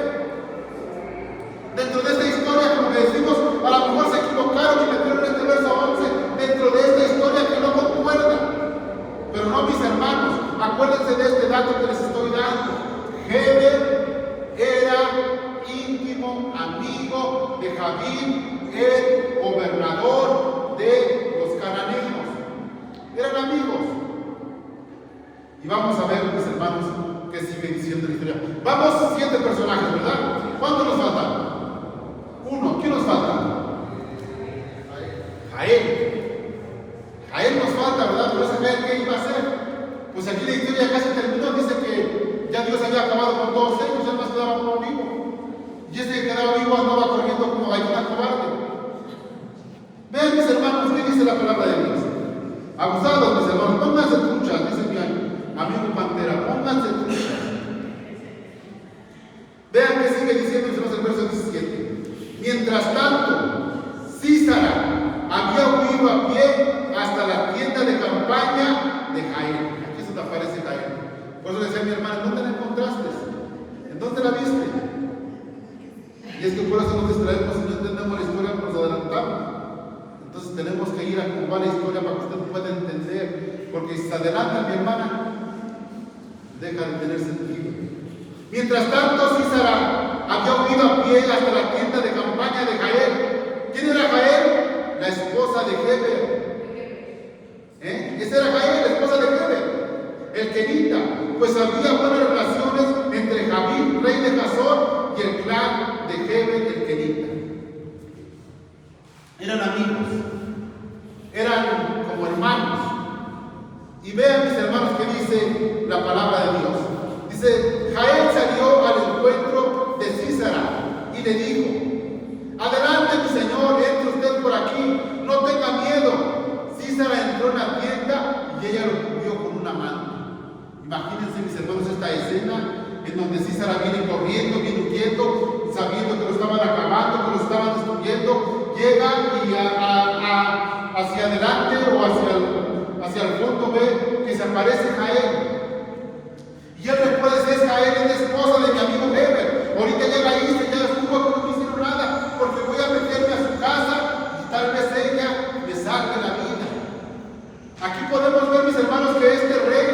Dentro de esta historia, como que decimos, a lo mejor se equivocaron y metieron este verso 11 dentro de esta historia que no concuerda. Pero no, mis hermanos, acuérdense de este dato que les estoy dando. Y vamos a ver, mis hermanos, qué sigue diciendo la historia. Vamos, 7 personajes, ¿verdad? ¿Cuántos nos faltan? 1. ¿Quién nos falta? Jael. Jael nos falta, ¿verdad? Pero ese Jael, ¿qué iba a hacer? Pues aquí la historia ya casi terminó. Dice que ya Dios había acabado con todos ellos, él más quedaba uno vivo. Y ese que quedaba vivo andaba corriendo como gallina cobarde. Vean, mis hermanos, ¿qué dice la palabra de Dios? Abusados, mis hermanos, pónganse truchas, dice mi amigo Pantera, pónganse truchas. Vean que sigue diciendo el verso 17. Mientras tanto, Sísara había huido a pie hasta la tienda de campaña de Jael. Aquí se te aparece Jael. Por eso decía mi hermana, ¿dónde la encontraste? ¿En dónde la viste? Y es que por eso nos distraemos y no entendemos la historia, nos adelantamos. Entonces tenemos que ir a comprobar la historia para que usted pueda entender, porque si se adelanta mi hermana, deja de tener sentido. Mientras tanto, Sísara había huido a pie hasta la tienda de campaña de Jael. ¿Quién era Jael? La esposa de Heber. Esa era Jael, la esposa de Heber, el kenita. Pues había buenas relaciones entre Javín, rey de Hazor, y el clan de Heber, el kenita. Eran amigos, eran como hermanos. Y vean, mis hermanos, que dice la palabra de Dios. Dice, Jael salió al encuentro de Sísara y le dijo, adelante, mi señor, entre usted por aquí, no tenga miedo. Sísara entró en la tienda y ella lo cubrió con una manta. Imagínense, mis hermanos, esta escena en donde Sísara viene corriendo, viene huyendo, sabiendo que lo estaban acabando, que lo estaban destruyendo, llega y hacia adelante o hacia el fondo ve que se aparece Jael. Y él recuerda si es Jael, es la esposa de mi amigo Heber. Ahorita ya la hice, ya estuvo, que no me hicieron nada, porque voy a meterme a su casa y tal vez ella me salve la vida. Aquí podemos ver, mis hermanos, que este rey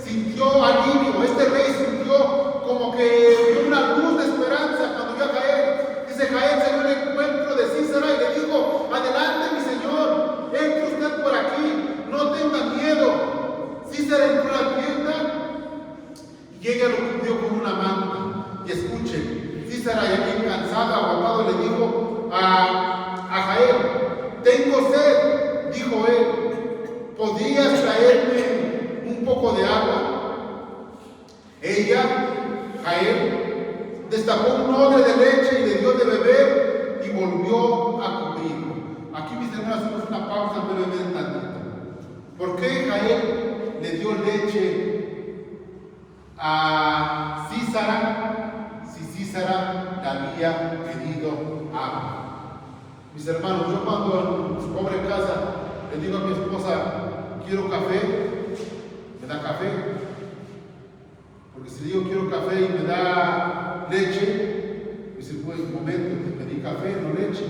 sintió alivio, este rey sintió como que vio una luz de esperanza cuando vio a Jael. Dice, Jael salió al encuentro de Sísara y le dijo, adelante, mi señor, entre usted por aquí, no tenga miedo. Sísara entró a la tienda y ella lo cubrió con una manta. Y escuchen, Sísara, ya bien cansada, agotado, le dijo a Jael, tengo sed, dijo él, ¿podrías traerme un poco de agua? Ella, Jael, destapó un odre de leche y le dio de beber y volvió a cubrirlo. Aquí, mis hermanos, hacemos una pausa brevemente tantito. ¿Por qué Jael le dio leche a Sísara si Sísara le había pedido agua? Mis hermanos, yo cuando en su pobre casa le digo a mi esposa, quiero café, me da café. Porque si le digo quiero café y me da leche, dice, pues un momento, te pedí café, no leche.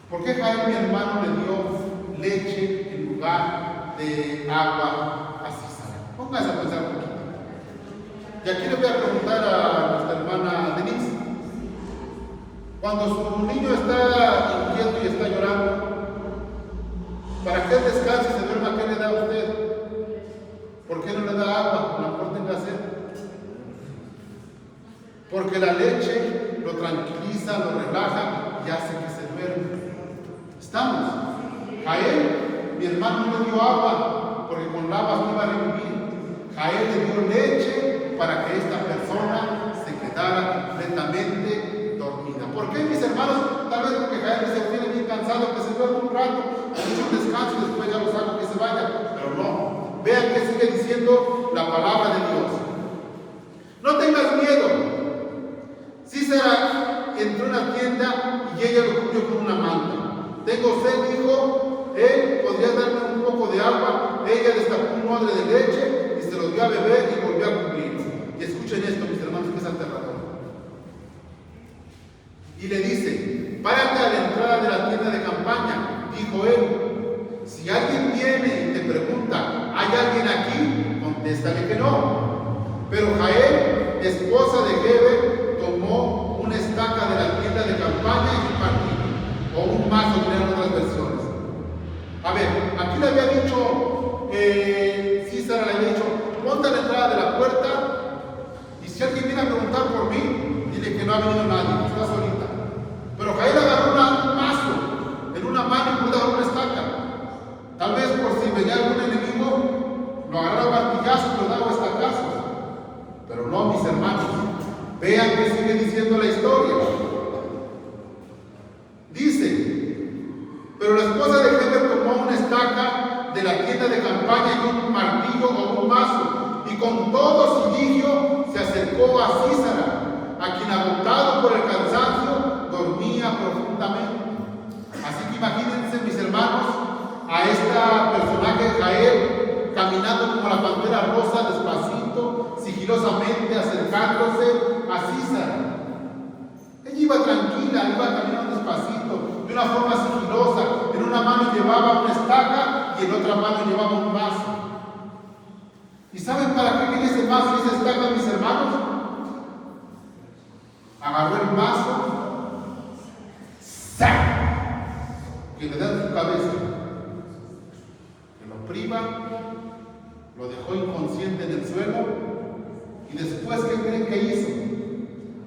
¿Por qué Jael, mi hermano, le dio leche en lugar de agua a Sísara? Pónganse a pensar un poquito. Y aquí le voy a preguntar a nuestra hermana Denise. Cuando su niño está inquieto y está llorando, para que él descanse y se duerma, ¿qué le da a usted? ¿Por qué no le da agua? A lo mejor tenga sed. Porque la leche lo tranquiliza, lo relaja y hace que se duerma. ¿Estamos? Jael, mi hermano, no le dio agua porque con la agua no iba a revivir. Jael le dio leche para que esta persona se quedara completamente dormida. ¿Por qué, mis hermanos? Tal vez porque Jael se viene bien cansado, que se duerme un rato, mucho descanso y después ya lo saco que se vaya. Pero no. Vean que sigue diciendo la palabra de Dios. No tengas miedo. Sísara entró en la tienda y ella lo cubrió con una manta. Tengo sed, dijo él, ¿podrías darme un poco de agua? Ella destapó un odre de leche y se lo dio a beber y volvió a cubrir. Y escuchen esto, mis hermanos, que es aterrador. Y le dice, párate a la entrada de la tienda de campaña, dijo él. Si alguien viene y te pregunta, ¿hay alguien aquí? Contéstale que no. Pero Jael, esposa de Heber, tomó una estaca de la tienda de campaña y un martillo, o un mazo, crean otras versiones. A ver, aquí le había dicho, Sísara le había dicho cerca de la puerta, y si alguien viene a preguntar por mí, dile que no ha venido nadie, que está solita. Pero Jael agarró un mazo en una mano y pudo agarrar una estaca. Tal vez por si venía algún enemigo, lo agarraba a martillazos y lo daba estacazos. Pero no, mis hermanos, vean que sigue diciendo la historia. Dice, pero la esposa de Heber tomó una estaca de la tienda de campaña y un martillo o un mazo, y con todo su ligio se acercó a Sísara, a quien agotado por el cansancio dormía profundamente. Así que imagínense, mis hermanos, a esta personaje Jael caminando como la pantera rosa, despacito, sigilosamente acercándose a Sísara. Ella iba tranquila, iba caminando despacito, de una forma sigilosa. En una mano llevaba una estaca y en otra mano llevaba un mazo. ¿Y saben para qué quería ese mazo y esa estaca, mis hermanos? Agarró el mazo, ¡sac!, que le da en su cabeza, que lo priva, lo dejó inconsciente en el suelo, y después, ¿qué creen que hizo?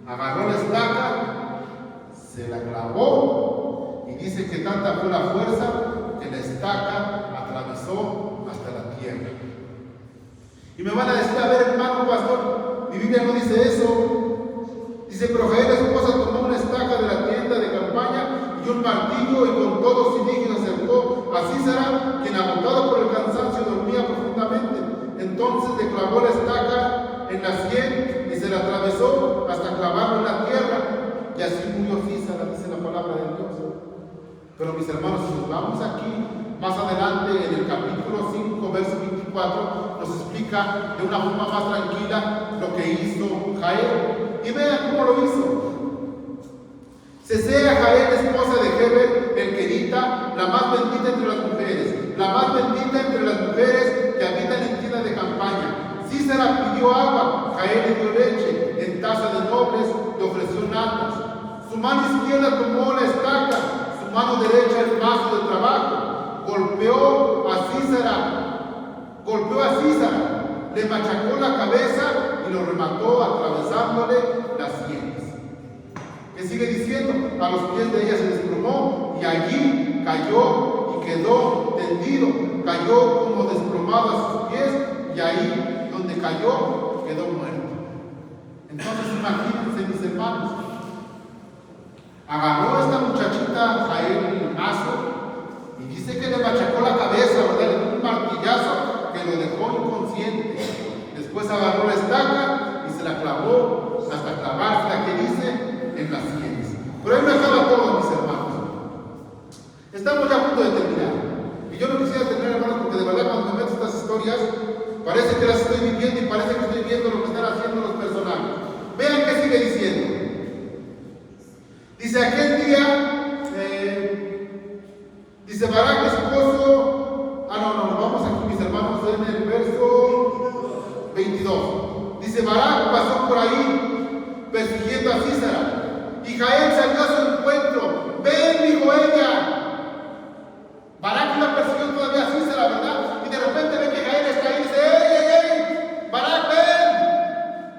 Agarró la estaca, se la clavó, y dice que tanta fue la fuerza que la estaca atravesó hasta la tierra. Y me van a decir, a ver, hermano pastor, mi Biblia no dice eso. Dice, pero Jael, la esposa, tomó una estaca de la tienda de campaña y un martillo, y con todo su ligio se acercó a Sísara, quien agotado por el cansancio dormía profundamente. Entonces le clavó la estaca en la sien y se la atravesó hasta clavarlo en la tierra, y así murió Sísara, dice la palabra de Dios. Pero mis hermanos, si nos vamos aquí, más adelante en el capítulo 5, verso 24, nos explica de una forma más tranquila lo que hizo Jael. Y vean cómo lo hizo. Cesea Jael, esposa de Heber, el Kenita, la más bendita entre las mujeres, la más bendita entre las mujeres que habitan en tienda de campaña. Sísara pidió agua, Jael le dio leche, en taza de nobles le ofreció natas. Su mano izquierda tomó la estaca, su mano derecha el mazo de trabajo. Golpeó a Sísara, le machacó la cabeza y lo remató atravesándole las sienes. ¿Qué sigue diciendo? A los pies de ella se desplomó y allí cayó y quedó tendido. Cayó como desplomado a sus pies y ahí donde cayó quedó muerto. Entonces imagínense, mis hermanos, agarró a esta muchachita Jael el mazo y dice que le machacó la cabeza, ¿verdad? Le dio un martillazo que lo dejó inconsciente. Después agarró la estaca y se la clavó hasta clavársela, que dice, en las sienes. Pero ahí no acaba todo, mis hermanos. Estamos ya a punto de terminar. Y yo no quisiera terminar, hermanos, porque de verdad cuando me meto estas historias, parece que las estoy viviendo y parece que estoy viendo lo que están haciendo los personajes. Vean qué sigue diciendo. Dice, aquel día, dice Barak, esposo. Vamos aquí, mis hermanos, en el verso 22. Dice, Barak pasó por ahí persiguiendo a Sísara, y Jael salió a su encuentro. Ven, dijo ella. Barak iba persiguiendo todavía a Sísara, ¿verdad? Y de repente ve que Jael está ahí y dice, ¡Ey! Barak, ven.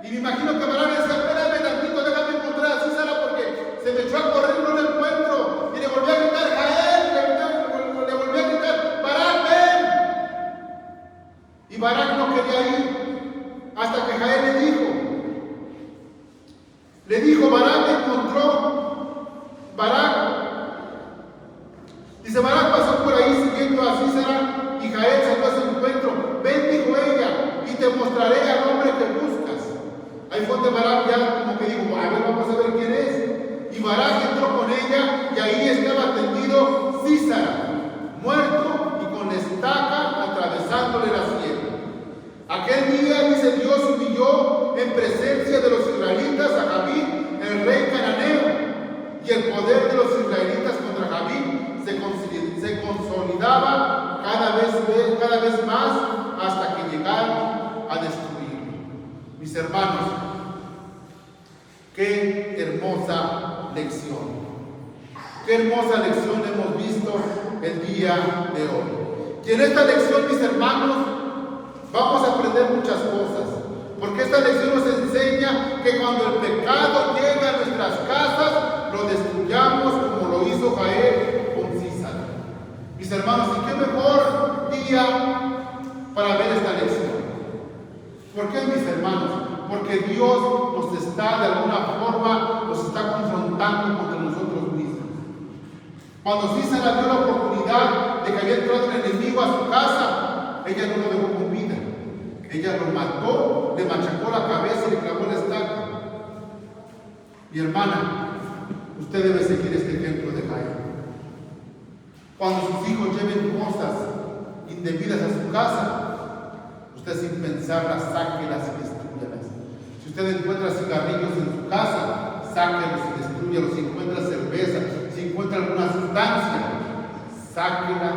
Y me imagino que Barak decía, espérame tantito, déjame encontrar a Sísara porque se me echó a correr y no la encuentro. Y le volví a gritar, Jael, le volví a gritar, Barak, ven. Y Barak no quería ir hasta que Jael le dijo, Barak encontró, dice, Barak pasó por ahí siguiendo a Sísara y Jael salió a su encuentro. Ven, dijo ella, y te mostraré al hombre que buscas. Ahí fue donde Barak ya como que dijo, a ver, vamos a ver quién es. Y Barak entró con ella y ahí estaba tendido Sísara, muerto y con la estaca atravesándole la sien. Aquel día, dice, Dios humilló en presencia de los israelitas a Jabín, el rey cananeo, y el poder de los israelitas contra Jabín se consolidaba cada vez más hasta que llegaron a destruirlo. Mis hermanos, qué hermosa lección. Qué hermosa lección hemos visto el día de hoy. Y en esta lección, mis hermanos, vamos a aprender muchas cosas. Porque esta lección nos enseña que cuando el pecado llega a nuestras casas, lo destruyamos como lo hizo Jael con Císara. Mis hermanos, ¿y qué mejor día para ver esta lección? ¿Por qué, mis hermanos? Porque Dios nos está de alguna forma, nos está confrontando contra nosotros mismos. Cuando Císara dio la oportunidad de que había entrado un enemigo a su casa, ella no lo dejó con vida. Ella lo mató, le machacó la cabeza y le clavó la estaca. Mi hermana, usted debe seguir este ejemplo de Jael. Cuando sus hijos lleven cosas indebidas a su casa, usted sin pensarlas, sáquelas y destruyalas. Si usted encuentra cigarrillos en su casa, sáquelos y destruyalos. Si encuentra cerveza, si encuentra alguna sustancia, sáquela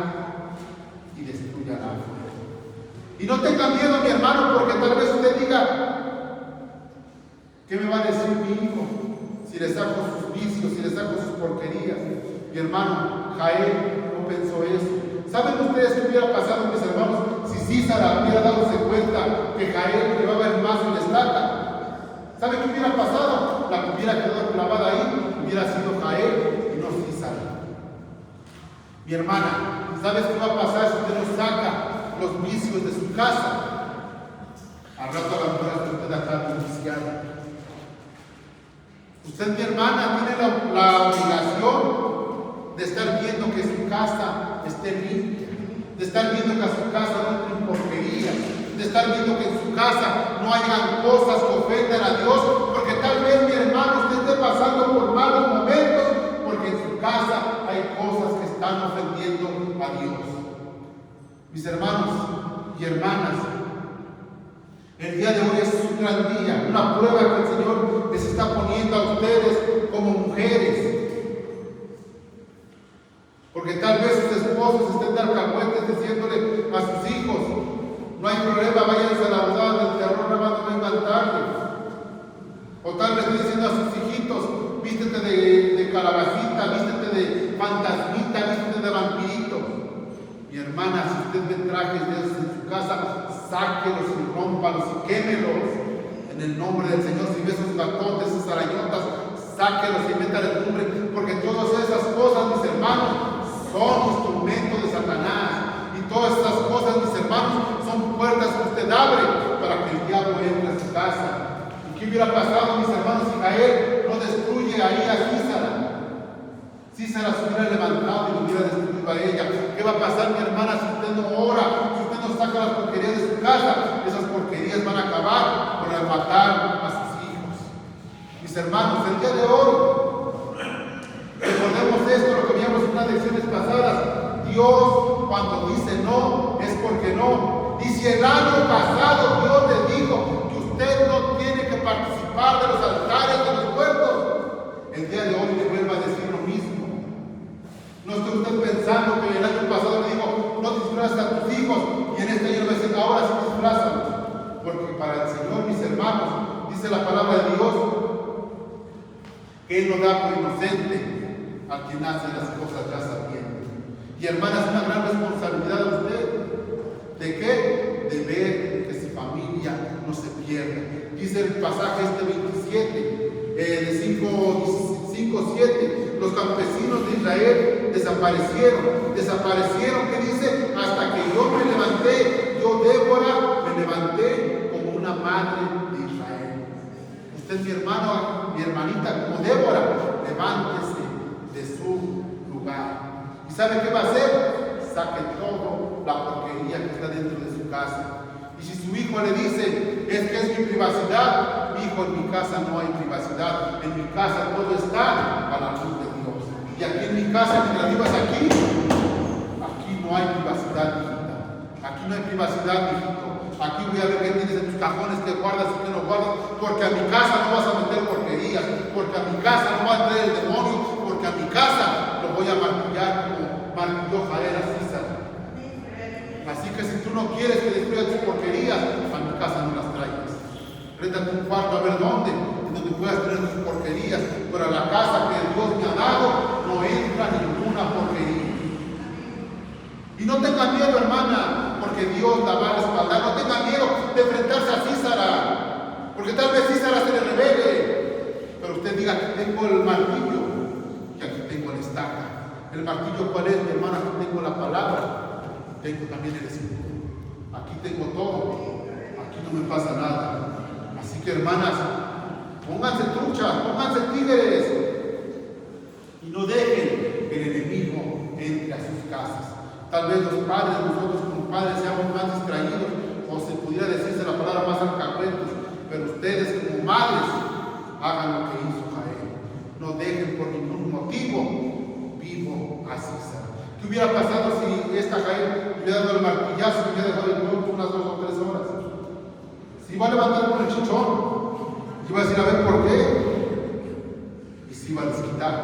y destruyala. Y no tenga miedo, mi hermano, porque tal vez usted diga, ¿qué me va a decir mi hijo si le saco sus vicios, si le saco sus porquerías? Mi hermano, Jael no pensó eso. ¿Saben ustedes qué hubiera pasado, mis hermanos, si Císara hubiera dado cuenta que Jael llevaba el mazo en la estaca? ¿Saben qué hubiera pasado? La que hubiera quedado clavada ahí hubiera sido Jael y no Císara. Mi hermana, ¿sabes qué va a pasar si usted no saca los vicios de su casa? Al rato a la mujer usted acá viciada. Usted, mi hermana, tiene la obligación de estar viendo que su casa esté limpia, de estar viendo que a su casa no entren porquerías, de estar viendo que en su casa no hayan cosas que ofendan a Dios, porque tal vez, mi hermano, usted esté pasando por malos momentos, porque en su casa hay cosas que están ofendiendo a Dios. Mis hermanos y hermanas, el día de hoy es un gran día, una prueba que el Señor les está poniendo a ustedes como mujeres. Porque tal vez sus esposos estén de alcahuetes diciéndole a sus hijos, no hay problema, váyanse a la bodada del terror, nada más no vengan tarde. O tal vez esté diciendo a sus hijitos, vístete de calabacita, vístete de fantasmita, vístete de vampirito. Mi hermana, si usted ve trajes de esos en su casa, sáquelos y rómpalos y quémelos en el nombre del Señor. Si ve esos gatotes, esas arañotas, sáquelos y métale lumbre, porque todas esas cosas, mis hermanos, son instrumentos de Satanás. Y todas estas cosas, mis hermanos, son puertas que usted abre para que el diablo entre a su casa. ¿Y qué hubiera pasado, mis hermanos, si Jael no destruye ahí a Císara? Císara se hubiera levantado y lo hubiera destruido a ella. ¿Qué va a pasar, mi hermana, si usted no ora, si usted no saca las porquerías de su casa? Esas porquerías van a acabar por matar a sus hijos. Mis hermanos, el día de hoy, recordemos esto, lo que veíamos en unas lecciones pasadas. Dios, cuando dice no, es porque no. Y si el año pasado Dios le dijo que usted no tiene que participar de los altares de los muertos, el día de hoy le vuelve a decir lo mismo. No esté usted pensando que el año pasado le dijo, no disfraces a tus hijos, y en este año le va a decir, ahora sí disfrázalos. Porque para el Señor, mis hermanos, dice la palabra de Dios, que Él no da por inocente a quien hace las cosas ya sabiendo. Y hermanas, es una gran responsabilidad de usted. ¿De qué? De ver que su familia no se pierda. Dice el pasaje 27, de 5:7, los campesinos de Israel desaparecieron, ¿qué dice? Hasta que yo me levanté, yo Débora me levanté como una madre de Israel. Usted, mi hermano, mi hermanita, como Débora, levántese de su lugar. ¿Y sabe qué va a hacer? Saque todo la porquería que está dentro de su casa. Y si su hijo le dice, es que es mi privacidad, hijo, en mi casa no hay privacidad. En mi casa todo está a la luz de Dios. Y aquí en mi casa, mientras vivas aquí no hay privacidad, hijita. Aquí no hay privacidad, hijito. Aquí voy a ver qué tienes en tus cajones, qué guardas y qué no guardas, porque a mi casa no vas a meter porquerías, porque a mi casa no va a entrar el demonio, porque a mi casa lo voy a martillar como martilló Jael a Císara. Así que si tú no quieres que destruya tus porquerías, a mi casa no las traigas. Réntate un cuarto a ver dónde, en donde puedas tener tus porquerías, pero a la casa que Dios me ha dado no entra ninguna porquería. Y no tenga miedo, hermana, porque Dios la va a respaldar. No tenga miedo de enfrentarse a Císara. Porque tal vez Císara se le revele, pero usted diga, aquí tengo el martillo y aquí tengo la estaca. ¿El martillo cuál es, mi hermano? Aquí tengo la palabra, tengo también el escudo. Aquí tengo todo, aquí no me pasa nada. Así que, hermanas, pónganse truchas, pónganse tigres y no dejen que el enemigo entre a sus casas. Tal vez los padres, nosotros como padres seamos más distraídos, o se pudiera decirse la palabra más alcahuetos, pero ustedes como madres hagan lo que hizo Jael. No dejen por ningún motivo vivo a Císara. ¿Qué hubiera pasado si esta Jael hubiera dado el martillazo y hubiera dejado el golpe unas 2 o 3 horas? Se iba a levantar con el chichón, iba a decir, a ver por qué, y se iba a desquitar.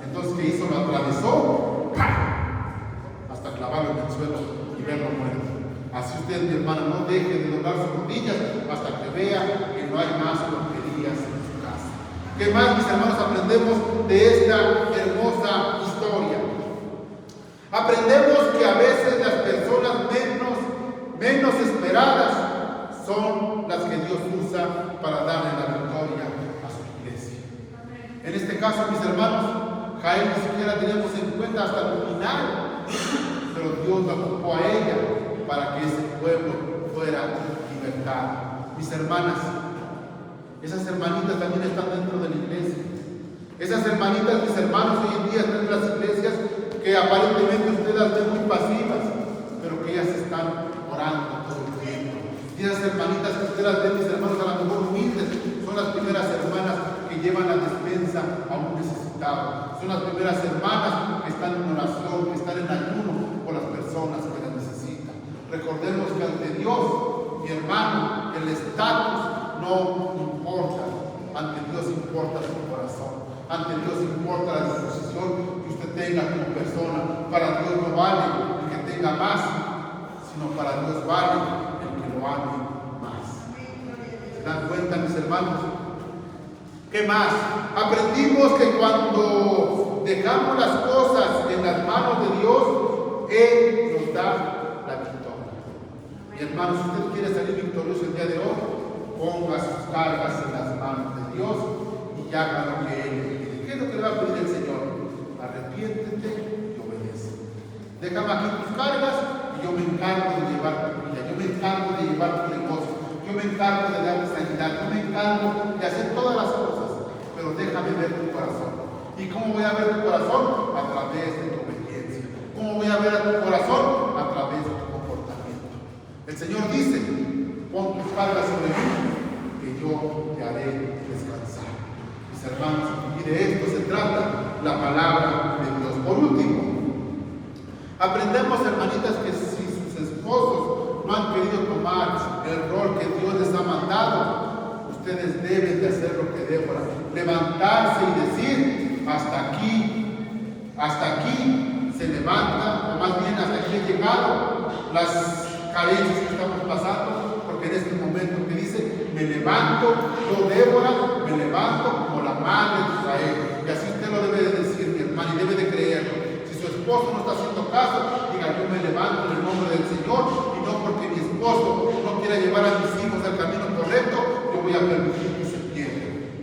Entonces, ¿qué hizo? Lo atravesó, ¡pah!, hasta clavarlo en el suelo y verlo muerto. Así usted, mi hermana, no deje de doblar sus rodillas hasta que vea que no hay más porquerías en su casa. ¿Qué más, mis hermanos, aprendemos de esta hermosa historia? Aprendemos que a veces las personas menos esperadas son las que Dios usa para darle la victoria a su iglesia. En este caso, mis hermanos, Jael ni siquiera tenemos en cuenta hasta el final, pero Dios la ocupó a ella para que ese pueblo fuera libertado. Mis hermanas, esas hermanitas también están dentro de la iglesia. Esas hermanitas, mis hermanos, hoy en día están en las iglesias que aparentemente usted las ve muy pasivas, pero que ellas están orando todo el tiempo. Y esas hermanitas que usted las ve, mis hermanos, a lo mejor humildes, son las primeras hermanas que llevan la despensa a un necesitado. Son las primeras hermanas que están en oración, que están en ayuno por las personas que las necesitan. Recordemos que ante Dios, mi hermano, el estatus no importa. Ante Dios importa su corazón. Ante Dios importa la disposición que usted tenga como persona. Para Dios no vale el que tenga más, sino para Dios vale el que lo ame más. ¿Se dan cuenta, mis hermanos? ¿Qué más? Aprendimos que cuando dejamos las cosas en las manos de Dios, Él nos da la victoria. Mi hermano, si usted quiere salir victorioso el día de hoy, ponga sus cargas en las manos de Dios y haga lo que Él le pide. ¿Qué es lo que le va a pedir el Señor? Arrepiéntete y obedece. Déjame aquí tus cargas y yo me encargo de llevar tu vida. Yo me encargo de llevar tu negocio. Yo me encargo de darle sanidad. Yo me encargo de hacer todas las cosas. Pero déjame ver tu corazón. ¿Y cómo voy a ver tu corazón? A través de tu obediencia. ¿Cómo voy a ver a tu corazón? A través de tu comportamiento. El Señor dice, pon tus cargas sobre mí, que yo te haré descansar. Mis hermanos, y de esto se trata la palabra de Dios. Por último, aprendemos, hermanitas, que si sus esposos no han querido tomar el rol que Dios les ha mandado, ustedes deben de hacer lo que Débora, levantarse y decir, hasta aquí se levanta, o más bien hasta aquí he llegado, las carencias que estamos pasando, porque en este momento que dice, me levanto, yo Débora, me levanto como la madre de Israel. Y así usted lo debe de decir, mi hermano, y debe de creerlo. Si su esposo no está haciendo caso, diga, yo me levanto en el nombre del Señor, y no porque mi esposo no quiera llevar a mis hijos al camino correcto, yo voy a permitir que se pierdan.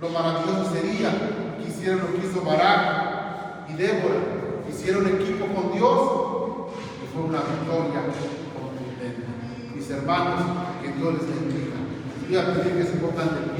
Lo maravilloso sería que hicieran lo que hizo Barak y Débora, hicieron equipo con Dios, y fue una victoria contundente. Mis hermanos, que Dios les bendiga. Les voy a pedir que se pongan de pie.